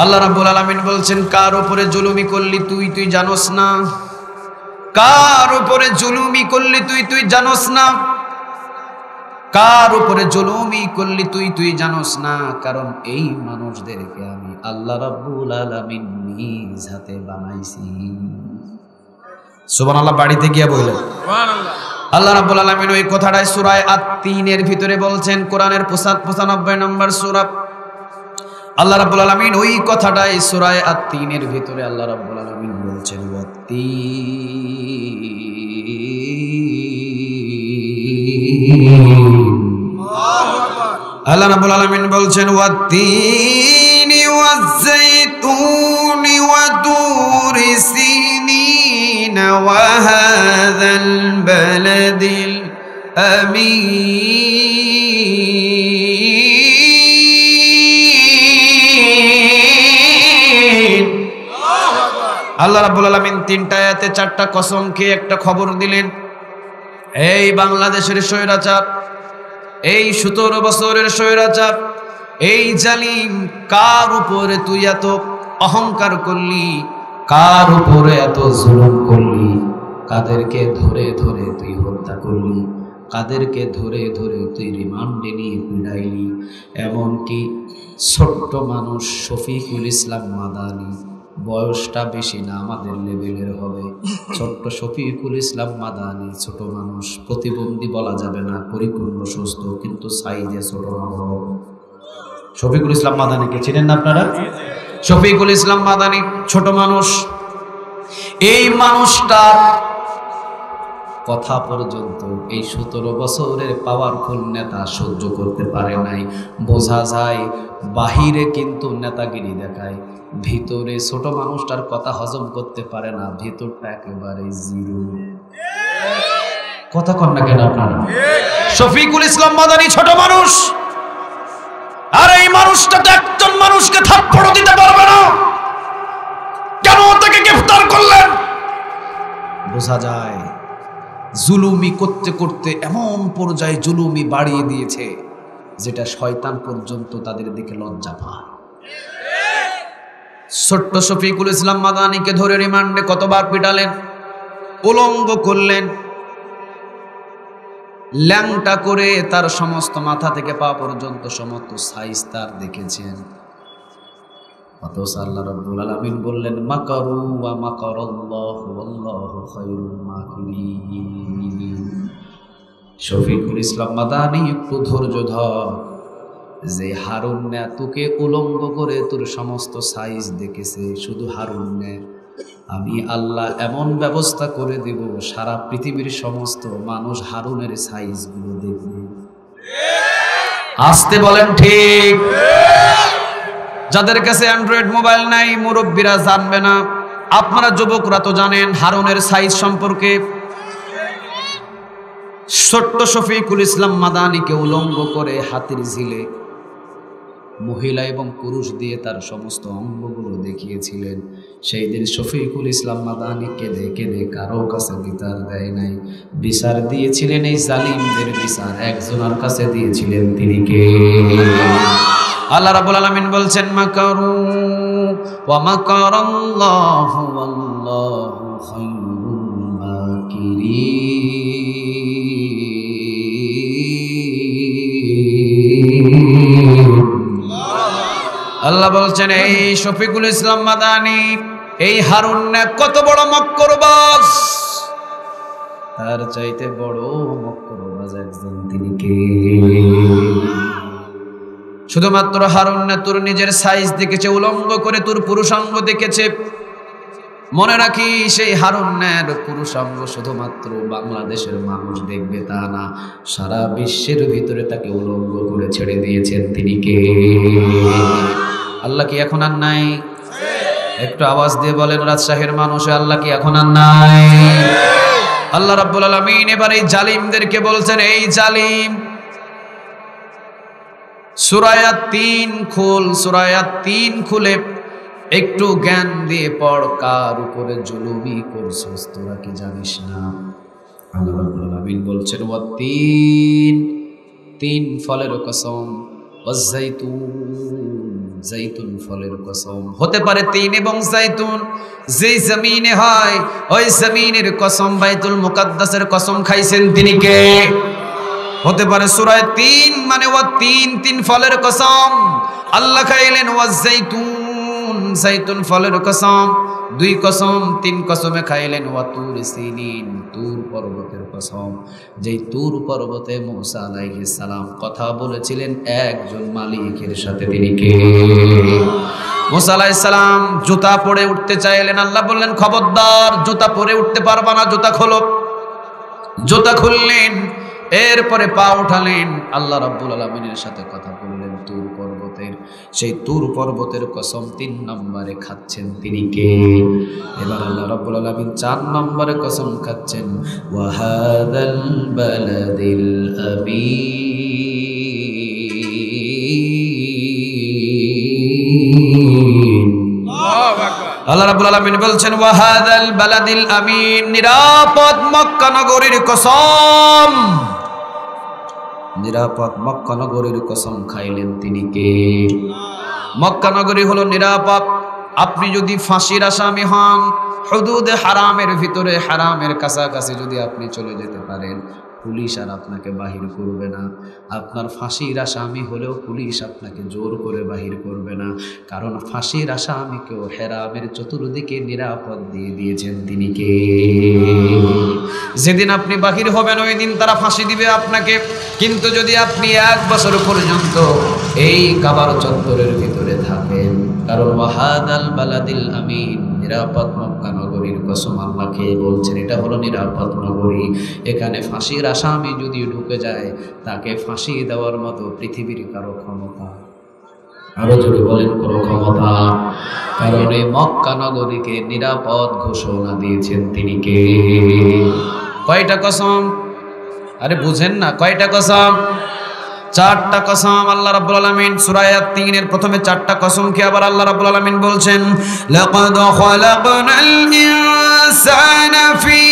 আল্লাহ রাব্বুল আলামিন বলছেন, কার উপরে জুলুমি করলি তুই জানোস না? কার উপরে জুলুমি করলি তুই জানোস না? কার উপরে জুলুমি করলি তুই জানোস না? কারণ এই মানুষদেরকে আমি আল্লাহ রাব্বুল আলামিন নিজ হাতে বানাইছি। সুবহানাল্লাহ। বাড়িতে গিয়া বললেন সুবহানাল্লাহ। আল্লাহ রাব্বুল আলামিন ওই কথাটাই সূরা আত-তিনের ভিতরে বলছেন, কোরআনের 95 নম্বর সূরা। আল্লাহ রাব্বুল আলামিন ওই কথাটাই সূরা আত-তিনের ভিতরে আল্লাহ রাব্বুল আলামিন বলছেন, আল্লাহ রাব্বুল আলামিন বলছেন, ওয়াত-তিনি ওয়াজ-যাইতুনি ওয়া তুরি সিনিন ওয়া হাযাল বালাদিল আমিন। আল্লাহ রাব্বুল আলামিন 3টা আয়াতে 4টা কসম খেয়ে একটা খবর দিলেন, এই বাংলাদেশের স্বৈরাচার, এই 17 বছরের স্বৈরাচার, এই জালিম, কার উপরে তুই এত অহংকার করলি, কার উপরে এত জুলুম করলি, কাদেরকে ধরে ধরে তুই হত্যা করলি, কাদেরকে ধরে ধরে তুই রিমান্ডে নিয়ে পিড়াইলি। এমনকি ছোট্ট মানুষ শফিকুল ইসলাম মাদানী, বয়সটা বেশি না, আমাদের লেভেলের হবে, ছোট্ট শফিকুল ইসলাম মাদানী, ছোট মানুষ, প্রতিবন্ধী বলা যাবে না, পরিপূর্ণ সুস্থ, কিন্তু সাইজে ছোট মানুষ। শফিকুল ইসলাম মাদানীকে চিনেন না আপনারা? শফিকুল ইসলাম মাদানী ছোট মানুষ। এই মানুষটা কথা পর্যন্ত এই 17 বছরের পাওয়ারফুল নেতা সহ্য করতে পারে নাই। বোঝা যায় বাহিরে কিন্তু নেতাগিরি দেখায়, ভিতরে ছোট মানুষটার কথা হজম করতে পারে না, ভিতরটা একেবারে জিরো। কথা কন না কেন আপনারা? শফিকুল ইসলাম মাদানী ছোট মানুষ, আর এই মানুষটা তো একজন মানুষকে থাপ্পড় দিতে পারবে না, কেন তাকে গ্রেফতার করলেন? বোঝা যায় জুলুমি করতে করতে এমন পর্যায়ে জুলুমি বাড়িয়ে দিয়েছে যেটা শয়তান পর্যন্ত তাদের দিকে লজ্জা পায়। ছোট্ট শফিকুল ইসলাম মাদানীকে ধরে রিমান্ডে কতবার পিটালেন, উলঙ্গ করলেন, ল্যাংটা করে তার সমস্ত মাথা থেকে পা পর্যন্ত সমস্ত সাইজ তার দেখেছেন। অথচ আল্লাহ রাব্বুল আলামিন বললেন, মাকারু ওয়া মাকারাল্লাহু ওয়াল্লাহু খায়রুল মাকিরিন। শফিকুল ইসলাম মাদানী একটু ধৈর্য ধর, যে হারুন না তোকে উলঙ্গ করে তোর সমস্ত সাইজ দেখেছে, শুধু হারুন না, আমি আল্লাহ এমন ব্যবস্থা করে দেব সারা পৃথিবীর সমস্ত মানুষ হারুনের সাইজ গুলো দেখবে। আসতে বলেন ঠিক। যাদের কাছে অ্যান্ড্রয়েড মোবাইল নাই, মুরব্বীরা জানবে না, আপনারা যুবকরা তো জানেন হারুনের সাইজ সম্পর্কে। ছোট্ট শফিকুল ইসলাম মাদানীকে উলঙ্গ করে হাতির ঝিলে মহিলা এবং পুরুষ দিয়ে তার সমস্ত অঙ্গগুলো দেখিয়েছিলেন। সেই দিন শফিকুল ইসলাম মাদানী কেঁদে কেঁদে কারো কাছে বিচার দেয় নাই, বিচার দিয়েছিলেন এই জালিমদের বিচার একজনের কাছে দিয়েছিলেন, তিনি কে? আল্লাহ রাব্বুল আলামিন বলছেন, মাকারু ওয়া মাকারাল্লাহু ওয়াল্লাহু খায়রুল মাকিরিন। আল্লাহ বলছেন, এই শফিকুল ইসলাম মাদানী, এই হারুন কত বড় মক্রবাজ, তার চাইতে বড় মক্রবাজ একজন, তিনি কে? শুধুমাত্র হারুন না তোর নিজের সাইজ দেখেছে, উলঙ্গ করে তোর পুরুষাঙ্গ দেখেছে। মনে রাখি সেই হারুনের পুরুষাঙ্গ শুধুমাত্র বাংলাদেশের মানুষ দেখবে তা না, সারা বিশ্বের ভিতরে তাকে উলঙ্গ করে ছেড়ে দিয়েছেন, তিনি কে? আল্লাহ কি এখন আর নাই? একটু আওয়াজ দিয়ে বলেন রাজশাহীর মানুষ, আল্লাহ কি এখন আর নাই? আল্লাহ রাব্বুল আলামিন এবার এই জালিমদেরকে বলছেন, এই জালিম, সূরা ৩ খুল, সূরা ৩ খুলে একটু জ্ঞান দিয়ে পড়, কার উপরে জুলুমি করছিস তোরা কি জানিস না? আল্লাহ রাব্বুল আলামিন বলছেন, ওয়াত-তিন, ৩ ফলের কসম, ওয়াজ-জাইতুন, জাইতুন ফলের কসম। হতে পারে ৩ এবং জাইতুন যেই জমিনে হয় ওই জমিনের কসম, বাইতুল মুকাদ্দাসের কসম খাইছেন, তিনি কে? হতে পারে সূরা ৩ মানে ওয়াত-তিন, ৩ ফলের কসম আল্লাহ খাইলেন, ওয়াজ-জাইতুন, জাইতুন ফলের কসম ২ কসম, ৩ কসমে খাইলেন, ওয়াতুর সিনিন, তুর পর্বতের কসম, যেই তুর পর্বতে মূসা আলাইহিস সালাম কথা বলেছিলেন একজন মালিকের সাথে, তিনি কে? মূসা আলাইহিস সালাম জুতা পরে উঠতে চাইলেন, আল্লাহ বললেন খবরদার, জুতা পরে উঠতে পারবা না, জুতা খোলো। জুতা খুললেন, এরপরে পা উঠালেন, আল্লাহ রাব্বুল আলামিনের সাথে কথা বললেন তুর পর্বতের, সেই তুর পর্বতের কসম ৩ নম্বরে খাচ্ছেন, তিনি কে? এবার আল্লাহ রাব্বুল আলামিন ৪ নম্বরে কসম খাচ্ছেন, ওয়াহাদাল বালাদিল আমিন। আল্লাহ রাব্বুল আলামিন বলছেন, ওয়াহাদাল বালাদিল আমিন, নিরাপদ মক্কা নগরীর কসম, নিরাপদ মক্কা নগরীর কসম খাইলেন, তিনি কে? মক্কা নগরী হলো নিরাপদ। আপনি যদি ফাঁসির আসামি হন, হুদুদে হারামের ভিতরে, হারামের কাছাকাছি যদি আপনি চলে যেতে পারেন, পুলিশ আর আপনাকে বাহির করবে না। আপনার ফাঁসির আসামি হলেও পুলিশ আপনাকে জোর করে বাহির করবে না, কারণ ফাঁসির আসামিকেও হেরামের চতুর্দিকে নিরাপদ দিয়ে দিয়েছেন, তিনি কে? যেদিন আপনি বাহির হবেন ওই দিন তারা ফাঁসি দিবে আপনাকে, কিন্তু যদি আপনি ১ বছর পর্যন্ত এই কাবার চত্বরের ভিতরে থাকেন, কারণ ওয়াহাদাল বালাদিল আমিন, নিরাপদ মক্কা নগরীর কসম আল্লাহ খেয়ে বলছেন, এটা হলো নিরাপদ নগরী। এখানে ফাঁসির আসামি যদি ঢুকে যায়, তাকে ফাঁসি দেওয়ার মতো পৃথিবীর কারো ক্ষমতা, আরো জোরে বলেন, কোনো ক্ষমতা, কারণ এই মক্কা নগরীকে নিরাপদ ঘোষণা দিয়েছেন, তিনি কে? কয়টা কসম? আরে বুঝেন না, কয়টা কসম? ৪টা কসম আল্লাহ রাব্বুল আলামিন সূরা ৩ এর প্রথমে ৪টা কসমকে আবার আল্লাহ রাব্বুল আলামিন বলছেন, লাকাদ খালাকনাল ইনসানা ফি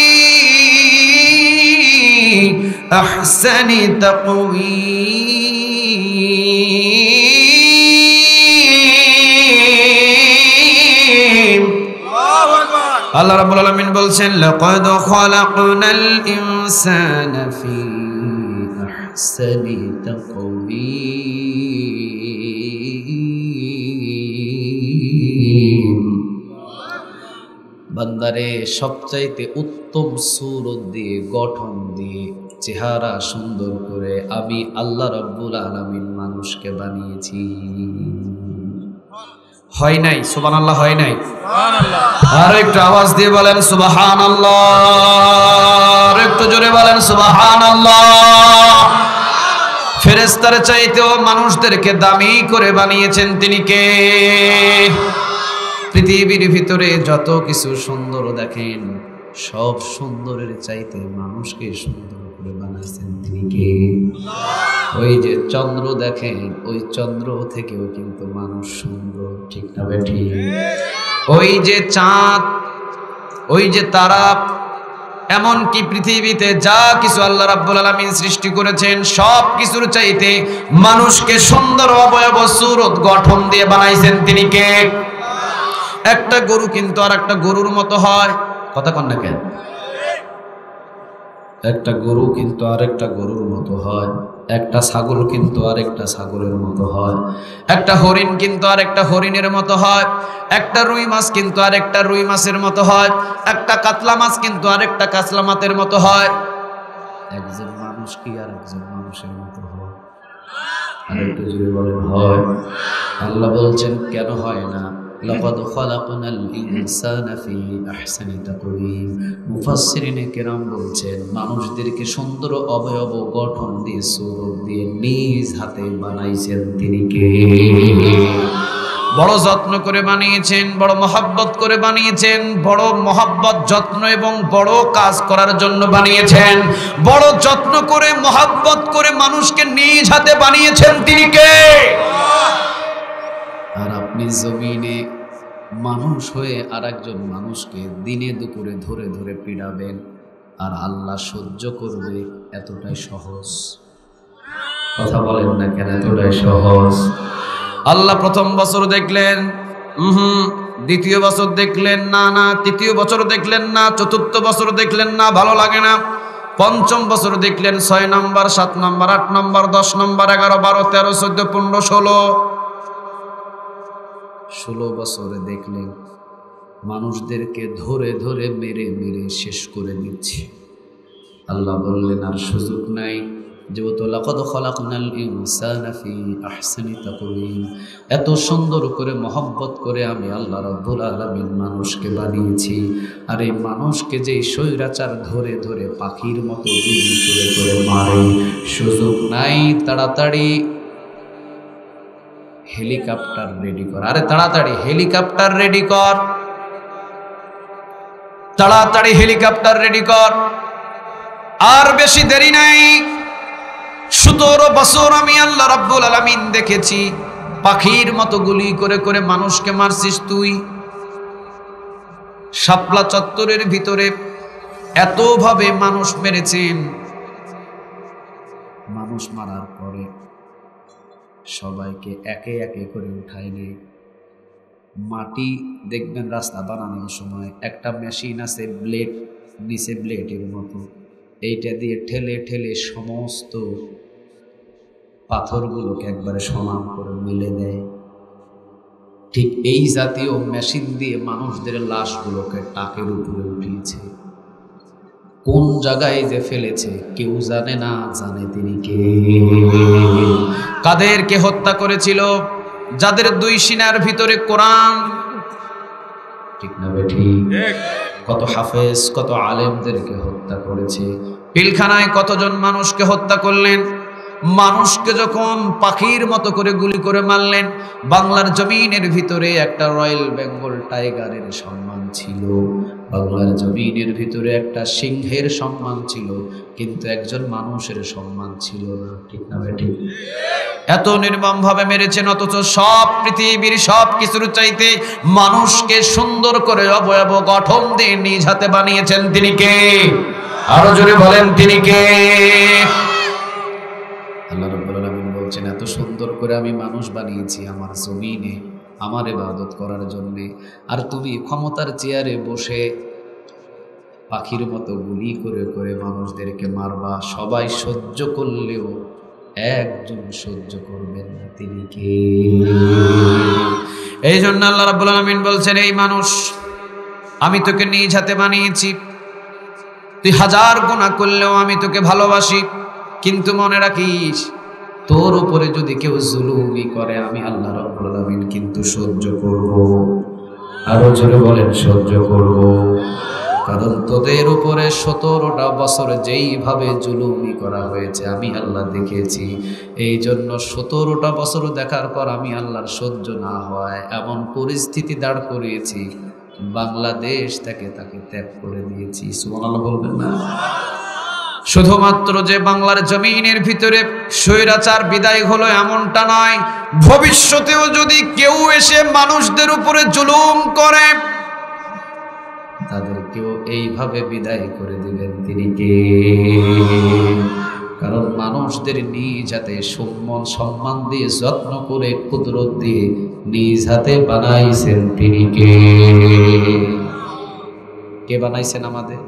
আহসানি তাকওয়ীম। আল্লাহ রাব্বুল আলামিন বলছেন, লাকাদ খালাকনাল ইনসানা ফি আহসানি তাকওয়ীম। বান্দারে সবচাইতে উত্তম সূরত দিয়ে, গঠন দিয়ে, চেহারা সুন্দর করে আমি আল্লাহ রাব্বুল আলামিন মানুষকে বানিয়েছি। হয় নাই? সুবহানাল্লাহ, হয় নাই? সুবহানাল্লাহ। আর একটু আওয়াজ দিয়ে বলেন সুবহানাল্লাহ, আর একটু জোরে বলেন সুবহানাল্লাহ। ফেরেশতার চাইতেও মানুষদেরকে দামি করে বানিয়েছেন, তিনি কে? পৃথিবীর ভিতরে যত কিছু সুন্দর দেখেন, সব সুন্দরের চাইতে মানুষকে সুন্দর করে বানাইছেন, তিনি কে? ওই যে চন্দ্র দেখেন, ওই চন্দ্র থেকেও কিন্তু মানুষ সুন্দর, ঠিক না বেঠি? ওই যে চাঁদ, ওই যে তারা, এমনকি পৃথিবীতে যা কিছু আল্লাহ রাব্বুল আলামিন সৃষ্টি করেছেন, সব কিছুর চাইতে মানুষকে সুন্দর অবয়ব, সূরত, গঠন দিয়ে বানাইছেন, তিনি কে? একটা গরু কিন্তু আর একটা গরুর মতো হয়, কথা কন না কেন? একটা গরু কিন্তু আরেকটা গরুর মতো হয়, একটা ছাগল কিন্তু আরেকটা ছাগলের মতো হয়, একটা হরিণ কিন্তু আরেকটা হরিণের মতো হয়, একটা রুই মাছ কিন্তু আরেকটা রুই মাছের মতো হয়, একটা কাতলা মাছ কিন্তু আরেকটা কাতলা মাছের মতো হয়। একজন মানুষ কি আর একজন মানুষের মতো হয়? আরেকটু জোরে বলেন হয়। আল্লাহ বলছেন কেন হয় না? লাকাদ খালাকনাল ইনসানা ফি আহসানি তাকওয়িম। মুফাসসিরিনে কেরাম বলছেন মানুষদেরকে সুন্দর অবয়ব গঠন দিয়ে সুরত দিয়ে নিজ হাতে বানাইছেন তিনি কে? বড় যত্ন করে বানিয়েছেন, বড় মহব্বত করে বানিয়েছেন, বড় মহব্বত যত্ন এবং বড় কাজ করার জন্য বানিয়েছেন। বড় যত্ন করে মহব্বত করে মানুষকে নিজ হাতে বানিয়েছেন তিনি কে? আর আপনি জমিনে মানুষ হয়ে আর একজন মানুষকে দিনে দুপুরে ধরে ধরে পিড়াবেন আর আল্লাহ সহ্য করবে, এতটাই সহজ? কথা বলেন না কেন এতটাই সহজ? আল্লাহ প্রথম বছর দেখলেন দ্বিতীয় বছর দেখলেন না, তৃতীয় বছর দেখলেন না, চতুর্থ বছর দেখলেন না, ভালো লাগে না, পঞ্চম বছর দেখলেন 6 নম্বর, 7 নম্বর, 8 নম্বর, 10 নম্বর, 11, 12, 13, 14, 15, 16 বছরে দেখলেন মানুষদেরকে ধরে ধরে মেরে মেরে শেষ করে দিচ্ছে। আল্লাহ বললেন আর সুযোগ নাই, যেহেতু লাকাদ খালাকনাল ইনসানা ফি আহসানি তাকওয়িম, এত সুন্দর করে মহব্বত করে আমি আল্লাহ রাব্বুল আলামিন মানুষকে বানিয়েছি। আর এই মানুষকে যে স্বৈরাচার ধরে ধরে পাখির মতো গুলি করে করে মারে, সুযোগ নাই, তাড়াতাড়ি হেলিকপ্টার রেডি কর। আরে তাড়াতাড়ি হেলিকপ্টার রেডি কর, তাড়াতাড়ি হেলিকপ্টার রেডি কর। আর বেশি দেরি নাই। 17 বছর আমি আল্লাহ রাব্বুল আলামিন দেখেছি পাখির মতো গুলি করে করে মানুষকে মারছিস তুই। শাপলা চত্বরের ভিতরে এতভাবে মানুষ মেরেছেন। মানুষ মারার পরে সবাইকে একে একে করে উঠায় নেয়। মাটি দেখবেন রাস্তা বানানোর সময় একটা মেশিন আছে, ব্লেড, নিচে ব্লেডের মতো, এইটা দিয়ে ঠেলে ঠেলে সমস্ত পাথরগুলোকে একবারে সমান করে মিলে দেয়। ঠিক এই জাতীয় মেশিন দিয়ে মানুষদের লাশগুলোকে টাকের উপরে উঠিয়েছে। কোন জায়গায় যে ফেলেছে কেউ জানে না, জানে তিনি কে। কাদেরকে হত্যা করেছিল? যাদের 2 সিনার ভিতরে কোরআন, ঠিক না বেঠিক? কত হাফেজ, কত আলেমদেরকে হত্যা করেছে। পিলখানায় কতজন মানুষকে হত্যা করলেন। মানুষকে যখন পাখির মতো করে গুলি করে মারলেন, বাংলার জমিনের ভিতরে একটা রয়্যাল বেঙ্গল টাইগারের সম্মান ছিল, বাংলার জমিনের ভিতরে একটা সিংহের সম্মান ছিল, কিন্তু একজন মানুষের সম্মান ছিল না, ঠিক না বেঠিক? এত নির্মম ভাবে মেরেছেন, অথচ সব পৃথিবীর সব কিছুর চাইতে মানুষকে সুন্দর করে অবয়ব গঠন দিয়ে নিজ হাতে বানিয়েছেন তিনি কে? আরো জোরে বলেন তিনি কে? আল্লাহ রাব্বুল আলামিন বলছেন এত সুন্দর করে আমি মানুষ বানিয়েছি আমার জমিনে আমার ইবাদত করার জন্য, আর তুমি ক্ষমতার চেয়ারে বসে পাখির মতো গুলি করে করে মানুষদেরকে মারবা। সবাই সহ্য করলেও একজন সহ্য করবেন না, তিনি কে? এই জন্য আল্লাহ রাব্বুল আলামিন বলছেন এই মানুষ আমি তোকে নিজ হাতে বানিয়েছি, তুই 1000 গুনাহ করলেও আমি তোকে ভালোবাসি, কিন্তু মনে রাখিস তোর উপরে যদি কেউ জুলুমি করে আমি আল্লাহ রাব্বুল আলামিন কিন্তু সহ্য করব। আরো জোরে বলেন সহ্য করব। কারণ তোদের উপরে 17টা বছর যেইভাবে জুলুমি করা হয়েছে আমি আল্লাহ দেখেছি। এই জন্য 17টা বছর দেখার পর আমি আল্লাহর সহ্য না হয় এমন পরিস্থিতি দাঁড় করিয়েছি, বাংলাদেশ তাকে ত্যাগ করে দিয়েছি। সুবহানাল্লাহ বলবেন না? শুধুমাত্র যে বাংলার জমিনের ভিতরে স্বৈরাচার বিদায় হলো এমনটা নয়, ভবিষ্যতেও যদি কেউ এসে মানুষদের উপরে জুলুম করে তাদেরকেও এইভাবে বিদায় করে দিবেন তিনি কে? কারণ মানুষদের নিজ হাতে সম্মান দিয়ে যত্ন করে কুদরত দিয়ে নিজ হাতে বানাইছেন তিনি কে? কে বানাইছেন আমাদের?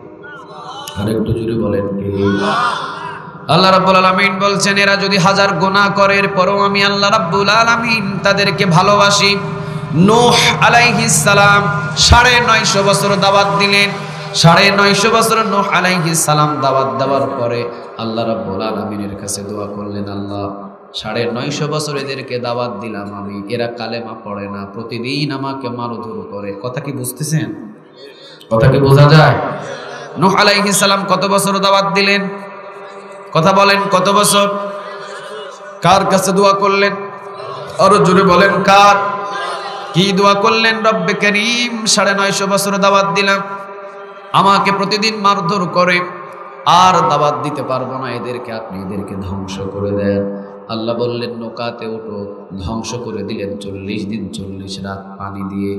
আরেকটু জোরে বলেন কে? আল্লাহ রাব্বুল আলামিন বলছেন এরা যদি 1000 গুনাহ করে এরপরও আমি আল্লাহ রাব্বুল আলামিন তাদেরকে ভালোবাসি। নূহ আলাইহিস সালাম 950 বছর দাওয়াত দিলেন। 950 বছর নূহ আলাইহিস সালাম দাওয়াত দেওয়ার পরে আল্লাহ রাব্বুল আলামিনের কাছে দোয়া করলেন, আল্লাহ 950 বছর এদেরকে দাওয়াত দিলাম আমি, এরা কালেমা পড়ে না, প্রতিদিন আমাকে মারধর করে। কথা কি বুঝতেছেন? কথা কি বোঝা যায়? নূহ আলাইহিস সালাম কত বছর দাওয়াত দিলেন? কথা বলেন কত বছর? কার কাছে দোয়া করলেন? আরো জোরে বলেন কার? কি দোয়া করলেন? রব্বে করিম 950 বছর দাওয়াত দিলাম, আমাকে প্রতিদিন মারধর করে, আর দাওয়াত দিতে পারবো না এদেরকে, আপনি এদেরকে ধ্বংস করে দেন। আল্লাহ বললেন নৌকাতে ওঠো, ধ্বংস করে দিলেন 40 দিন 40 রাত পানি দিয়ে।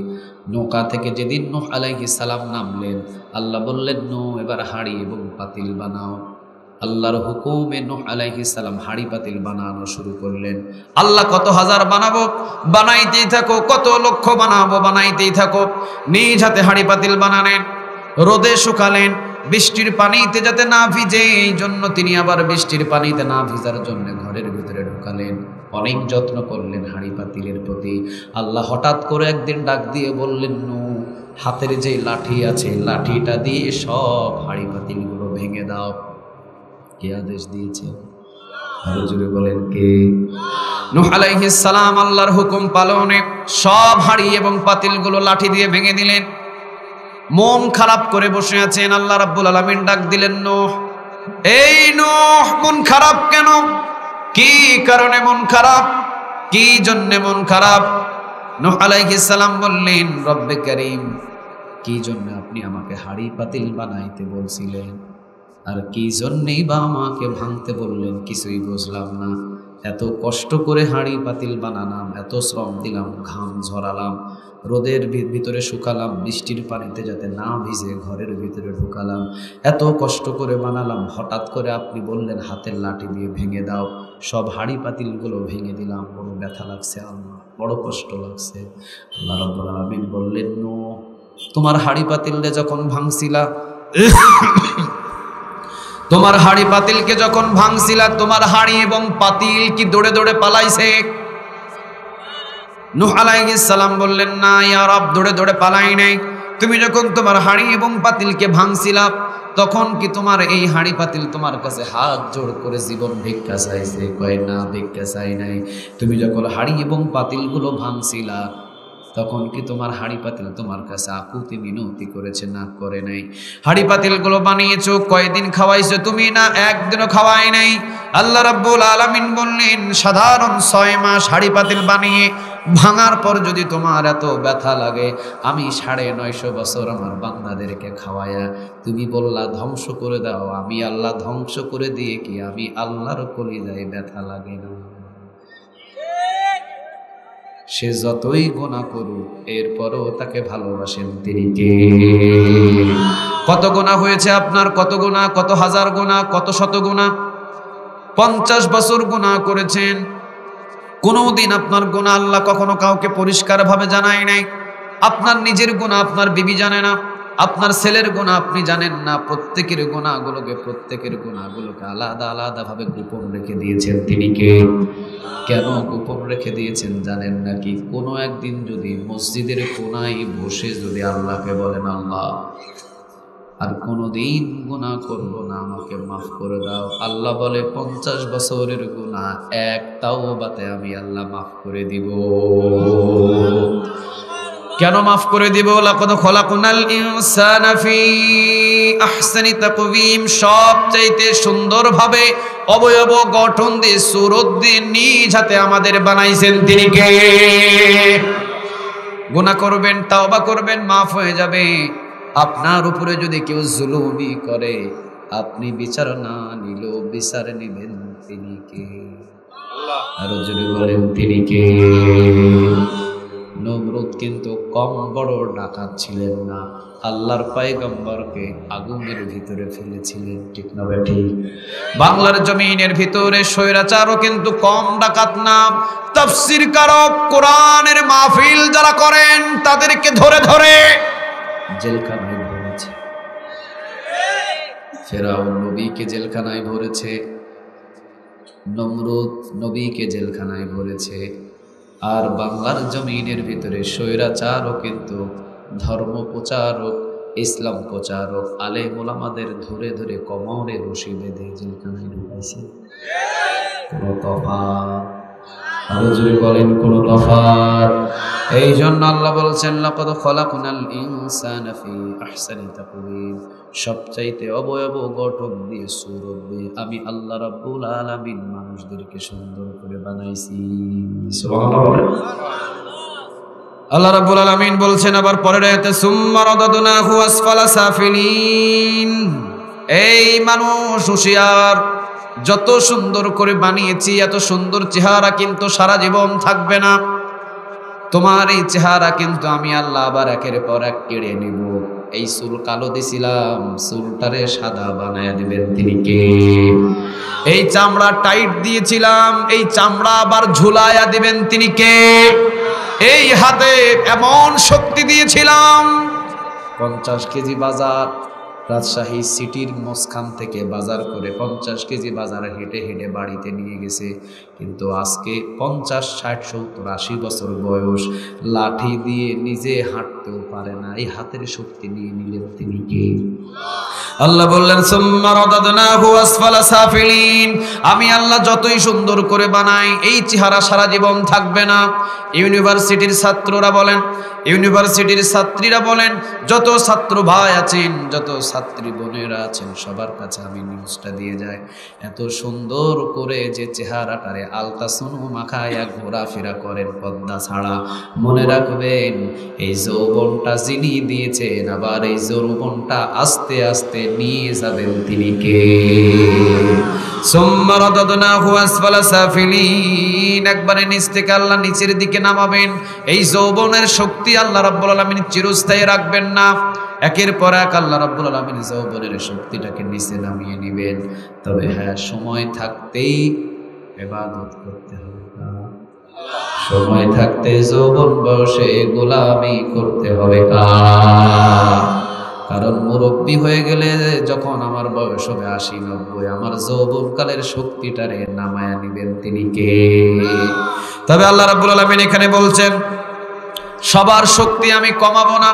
নৌকা থেকে যেদিন নূহ আলাইহিস সালাম নামলেন, আল্লাহ বললেন নূহ এবার হাঁড়ি এবং পাতিল বানাও। আল্লাহর হুকুমে নূহ আলাইহিস সালাম হাঁড়ি পাতিল বানানো শুরু করলেন। আল্লাহ কত হাজার বানাবো, বানাইতেই থাকো, কত লক্ষ বানাবো, বানাইতেই থাকো। নিজ হাতে হাঁড়ি পাতিল বানালেন, রোদে শুকালেন, বৃষ্টির পানিতে যাতে না ভিজে এই জন্য তিনি আবার বৃষ্টির পানিতে না ভিজার জন্য ঘরের ভিতরে ঢুকালেন। অনেক যত্ন করলেন হাঁড়ি পাতিলের প্রতি। আল্লাহ হঠাৎ করে একদিন ডাক দিয়ে বললেন নূহ হাতের যে লাঠি আছে লাঠিটা দিয়ে সব হাঁড়ি পাতিলগুলো ভেঙে দাও। কে আদেশ দিয়েছে? আরো জোরে বলেন কে? নূহ আলাইহিস সালাম আল্লাহর হুকুম পালনে সব হাঁড়ি এবং পাতিলগুলো লাঠি দিয়ে ভেঙে দিলেন। মন খারাপ করে বসে আছেন, আল্লাহ রাব্বুল আলামিন ডাক দিলেন নূহ, এই নূহ মন খারাপ কেন? কি কারণে মন খারাপ? কি জন্য মন খারাপ? নূহ আলাইহিস সালাম বললেন, রব্বে করিম কি জন্য আপনি আমাকে হাঁড়ি পাতিল বানাইতে বলছিলেন, আর কি জন্যই বা আমাকে ভাঙতে বললেন? কিছুই বুঝলাম না। এত কষ্ট করে হাঁড়ি পাতিল বানালাম, এত শ্রম দিলাম, ঘাম ঝরালাম, রোদের ভিতরে শুকালাম, বৃষ্টির পানিতে যাতে না ভিজে ঘরের ভিতরে ঢুকালাম, এত কষ্ট করে বানালাম, হঠাৎ করে আপনি বললেন হাতের লাঠি দিয়ে ভেঙে দাও। সব হাঁড়ি পাতিলগুলো ভেঙে দিলাম, বড় ব্যথা লাগছে আল্লাহ, বড় কষ্ট লাগছে। আল্লাহ রাব্বুল আলামিন বললেন নূহ তোমার হাঁড়ি পাতিলে যখন ভাঙছিলা, তোমার হাঁড়ি পাতিলকে যখন ভাঙছিলা, তোমার হাঁড়ি এবং পাতিল কি দৌড়ে দৌড়ে পালাইছে? নূহ আলাইহিস সালাম বললেন না ইয়া রব, দৌড়ে দৌড়ে পালাই নাই। তুমি যখন তোমার হাঁড়ি এবং পাতিলকে ভাঙছিলা তখন কি তোমার এই হাঁড়ি পাতিল তোমার কাছে হাত জোড় করে জীবন ভিক্ষা চাইছে? কয় না, ভিক্ষা চাই নাই। তুমি যখন হাঁড়ি এবং পাতিলগুলো ভাঙছিলা তখন কি তোমার হাঁড়ি পাতিল তোমার কাছে আকুতি মিনতি করেছে? না, করে নাই। হাঁড়ি পাতিলগুলো বানিয়েছো, কয়দিন খাওয়াইছো তুমি? না, একদিনও খাওয়াই নাই। আল্লাহ রাব্বুল আলামিন বললেন সাধারণ 6 মাস হাঁড়ি পাতিল বানিয়ে ভাঙার পর যদি তোমার এত ব্যথা লাগে, আমি 950 বছর আমার বান্দাদেরকে খাওয়ায়া তুমি বললা ধ্বংস করে দাও, আমি আল্লাহ ধ্বংস করে দিয়ে কি আমি আল্লাহর কলিজায় ব্যথা লাগে না? সে যতই গুনাহ করুক এরপরও তাকে ভালোবাসেন তিনি কে? কত গুনাহ হয়েছে আপনার? কত গুনাহ, কত হাজার গুনাহ, কত শত গুনাহ? 50 বছর গুনাহ করেছেন, কোনোদিন আপনার গুনাহ আল্লাহ কখনো কাউকে পরিষ্কারভাবে জানায় নাই। আপনার নিজের গুনাহ আপনার বিবি জানে না, আপনার ছেলের গুনাহ আপনি জানেন না। প্রত্যেকের গুনাহগুলোকে আলাদা আলাদা ভাবে গোপন রেখে দিয়েছেন তিনি কে? কেন গোপন রেখে দিয়েছেন জানেন নাকি? কোনো একদিন যদি মসজিদের কোনায় বসে যদি আল্লাহকে বলেন আল্লাহ আর কোনোদিন গুনাহ করব না, আমাকে মাফ করে দাও, আল্লাহ বলে 50 বছরের গুনাহ এক তাওবাতে আমি আল্লাহ মাফ করে দিব। কেন মাফ করে দিব? লাকাদ খলাকনাল ইনসানা ফি আহসানি তাকওয়িম, সবচাইতে সুন্দরভাবে অবয়ব গঠন দিয়ে সুরত দিয়ে নিজ হাতে আমাদের বানাইছেন তিনি কে? গুনাহ করবেন, তাওবা করবেন, মাফ হয়ে যাবে। আপনার উপরে যদি কেউ জুলুমি করে, আপনি বিচার না নিলেও বিচার নেবেন তিনি কে? আরো যদি বলেন তিনি কে? নমরুদ কিন্তু কম বড় ডাকাত ছিলেন না, আল্লাহর পয়গম্বরকে আগুনের ভিতরে ফেলেছিলেন, ঠিক না বেঠিক? বাংলার জমিনের ভিতরে স্বৈরাচারও কিন্তু কম ডাকাত না। তাফসীর কারক কোরআনের মাহফিল যারা করেন তাদেরকে ধরে ধরে জেলখানায় ভরেছে। ফেরাউন নবীকে জেলখানায় ভরেছে, নমরুদ নবীকে জেলখানায় ভরেছে, আর বাংলার জমিনের ভিতরে স্বৈরাচারও কিন্তু ধর্ম প্রচারক, ইসলাম প্রচারক আলেম ওলামাদের ধরে ধরে কোমরে রশি বেঁধে জেলখানায় ঢুকাইছে। কোনো তফাৎ? আরো জোরে বলেন, কোনো তফাৎ? এই জন্য আল্লাহ বলছেন, লাকাদ খালাকনাল ইনসানা ফি আহসানি তাকওয়িম, সবচাইতে অবয়ব গঠন দিয়ে, সূরত দিয়ে আমি আল্লাহ রাব্বুল আলামিন মানুষদেরকে সুন্দর করে বানাইছি। সুবহানাল্লাহ বলেন। আল্লাহ রাব্বুল আলামিন বলছেন আবার পরের আয়াতে, সুম্মা রাদাদনাহু আসফালা সাফিলিন, এই মানুষ হুঁশিয়ার, যত সুন্দর করে বানিয়েছি এত সুন্দর চেহারা কিন্তু সারা জীবন থাকবে না। তোমার এই চেহারা কিন্তু আমি আল্লাহ আবার একের পর এক কেড়ে নিব। এই চুল কালো দিছিলাম, চুলটারে সাদা বানায় দিবেন তিনি কে? এই চামড়া টাইট দিয়েছিলাম, এই চামড়া আবার ঝুলায়া দিবেন তিনি কে? এই হাতে এমন শক্তি দিয়েছিলাম, 50 কেজি বাজার রাজশাহী সিটির মসখান থেকে বাজার করে 50 কেজি বাজার হেঁটে হেঁটে বাড়িতে নিয়ে গেছে। কিন্তু আজকে 50, 60, 70, 80 বছর বয়স, লাঠি দিয়ে নিজে হাঁটতেও পারে না। এই হাতের শক্তি নিয়ে নিলেন তিনি কে? আল্লাহ বললেন, সুম্মা রাদাদনাহু আসফালা সাফিলিন, আমি আল্লাহ যতই সুন্দর করে বানাই এই চেহারা সারা জীবন থাকবে না। ইউনিভার্সিটির ছাত্ররা বলেন, ইউনিভার্সিটির ছাত্রীরা বলেন, যত ছাত্র ভাই আছেন, যত ছাত্রী বোনেরা আছেন, সবার কাছে আমি নিউজটা দিয়ে যাই, এত সুন্দর করে যে চেহারাটারে আলতাসনু মাখায়া ঘোরাফেরা করেন পর্দা ছাড়া, মনে রাখবেন এই যৌবনটা যিনি দিয়েছেন, আবার এই যৌবনটা আস্তে আস্তে নিয়ে যাবেন তিনি কে? সুম্মা রাদাদনাহু আসফালা সাফিলিন, একবারে নিচ থেকে আল্লাহ নিচের দিকে নামাবেন। এই যৌবনের শক্তি আল্লাহ রাব্বুল আলামিন চিরস্থায়ী রাখবেন না, একের পর এক আল্লাহ রাব্বুল আলামিন যৌবনের শক্তিটাকে নিচে নামিয়ে নেবেন। তবে হ্যাঁ, সময় থাকতেই ইবাদত করতে হবে, সময় থাকতে যৌবন বয়সে গোলামি করতে হবে। কারণ মুরব্বী হয়ে গেলে যখন আমার বয়স হবে 80, 90, আমার যৌবনকালের শক্তিটারে নামায়া নিবেন তিনি কে? তবে আল্লাহ রাব্বুল আলামিন এখানে বলছেন, সবার শক্তি আমি কমাবো না,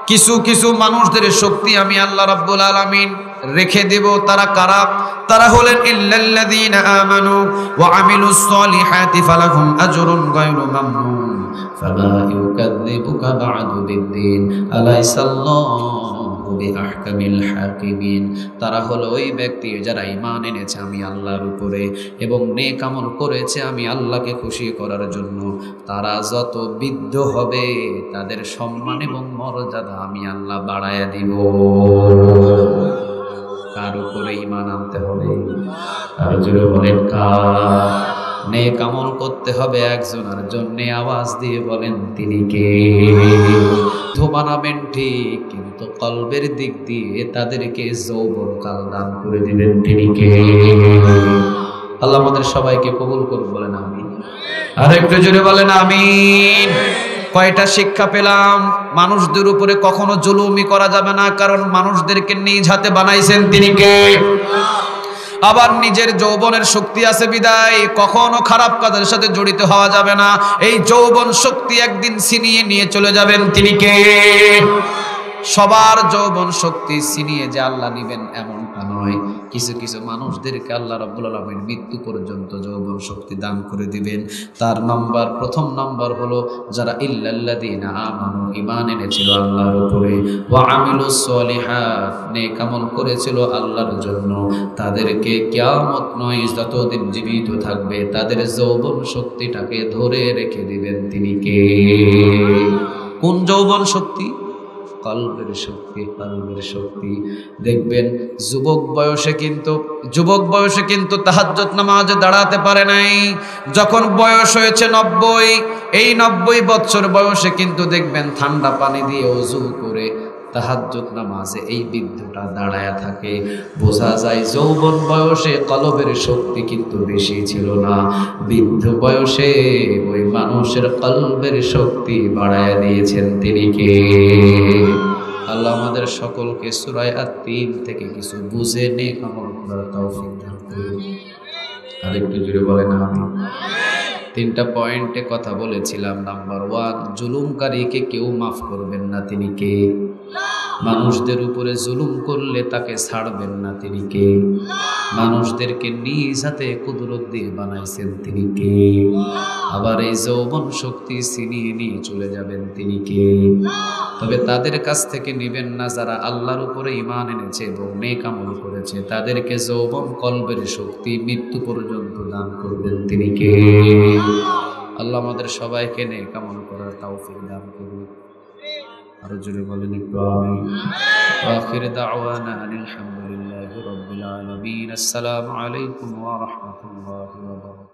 কিছু কিছু মানুষদের শক্তি আমি আল্লাহ রাব্বুল আলামিন রেখে দেব। তারা কারা? তারা হলেন ইল্লাল্লাযীনা আমানু ওয়া আমিলুস সলিহাতি ফালাহুম আজরুন গায়রু মামনুন ফালা ইউকাযযিবুকা বা'দু বিদ্দীন আলাইসাল্লাহু বিআহকামিল হাকিমিন। তারা হলো ওই ব্যক্তি যারা ঈমান এনেছে আমি আল্লাহর উপরে এবং নেক আমল করেছে আমি আল্লাহকে খুশি করার জন্য। তারা যত বৃদ্ধ হবে তাদের সম্মান এবং মর্যাদা আমি আল্লাহ বাড়ায়া দিব। কার উপরে ঈমান আনতে হবে? আর জোরে বলেন কার? নেক আমল করতে হবে একজনের জন্য, আওয়াজ দিয়ে বলেন তিনি কে? তো বানাবেন ঠিক, কিন্তু কলবের দিক দিয়ে তাদেরকে যৌবনকাল দান করে দিবেন তিনি কে? আল্লাহ আমাদের সবাইকে কবুল করুন, বলেন আমিন। আর একটু জোরে বলেন আমিন। কয়টা শিক্ষা পেলাম? মানুষদের উপরে কখনো জুলুমি করা যাবে না, কারণ মানুষদেরকে নিজ হাতে বানাইছেন তিনি কে? আবার নিজের যৌবনের শক্তি আছে বিদায় কখনো খারাপ কাজের সাথে জড়িত হওয়া যাবে না। এই যৌবন শক্তি একদিন ছিনিয়ে নিয়ে চলে যাবেন তিনি কে? সবার যৌবন শক্তি ছিনিয়ে যে আল্লাহ নিবেন এমনটা নয়। কিছু কিছু মানুষদেরকে আল্লাহ রাব্বুল আলামিন মৃত্যু পর্যন্ত যৌবন শক্তি দান করে দিবেন। তার প্রথম নাম্বার হলো যারা ইল্লাল্লাযীনা আমানু, ঈমান এনেছিল আল্লাহর উপরে, ওয়া আমিলুস সলিহাত, নেক আমল করেছিল আল্লাহর জন্য, তাদেরকে কিয়ামত নয় যতদিন জীবিত থাকবে তাদের যৌবন শক্তিটাকে ধরে রেখে দিবেন তিনি কে? কোন যৌবন শক্তি? কলবের শক্তি, কলবের শক্তি। দেখবেন যুবক বয়সে কিন্তু তাহাজ্জুদ নামাজে দাঁড়াতে পারে নাই। যখন বয়স হয়েছে 90, এই 90 বছর বয়সে কিন্তু দেখবেন ঠান্ডা পানি দিয়ে ওযু করে তাহাজ্জুদ নামাজে এই বৃদ্ধটা দাঁড়ায়া থাকে। বোঝা যায় যৌবন বয়সে কলবের শক্তি কিন্তু বেশি ছিল না, বৃদ্ধ বয়সে ওই মানুষের কলবের শক্তি বাড়ায়া দিয়েছেন তিনি কে? আল্লাহ আমাদের সকলকে সূরা আত-তিন থেকে কিছু বুঝে নেক আমল করার তৌফিক দান করুন। আরেকটু জোরে বলেন আমিন। তিনটা পয়েন্টে কথা বলেছিলাম। নাম্বার 1, জুলুমকারীকে কেউ মাফ করবেন না, তিনি কে? মানুষদের উপরে জুলুম করলে তাকে ছাড়বেন না, তিনি কে? মানুষদেরকে নিজ হাতে কুদরত দিয়ে বানাইছেন, তিনি কে? আবার এই যৌবন শক্তি ছিনিয়ে নিয়ে চলে যাবেন, তিনি কে? তবে তাদের কাছ থেকে নেবেন না যারা আল্লাহর উপরে ঈমান এনেছে এবং নেক আমল করেছে, তাদেরকে যৌবন কলবের শক্তি মৃত্যু পর্যন্ত দান করবেন, তিনি কে? আল্লাহ আমাদের সবাইকে নেক আমল করার তৌফিক দান করুন। আরো জোরে বলেন একটু আমিন। আখির দাওয়ানা আলহামদুলিল্লাহি রাব্বিল আলামিন। আসসালামু আলাইকুম ওয়া রাহমাতুল্লাহি ওয়া বারাকাতুহু।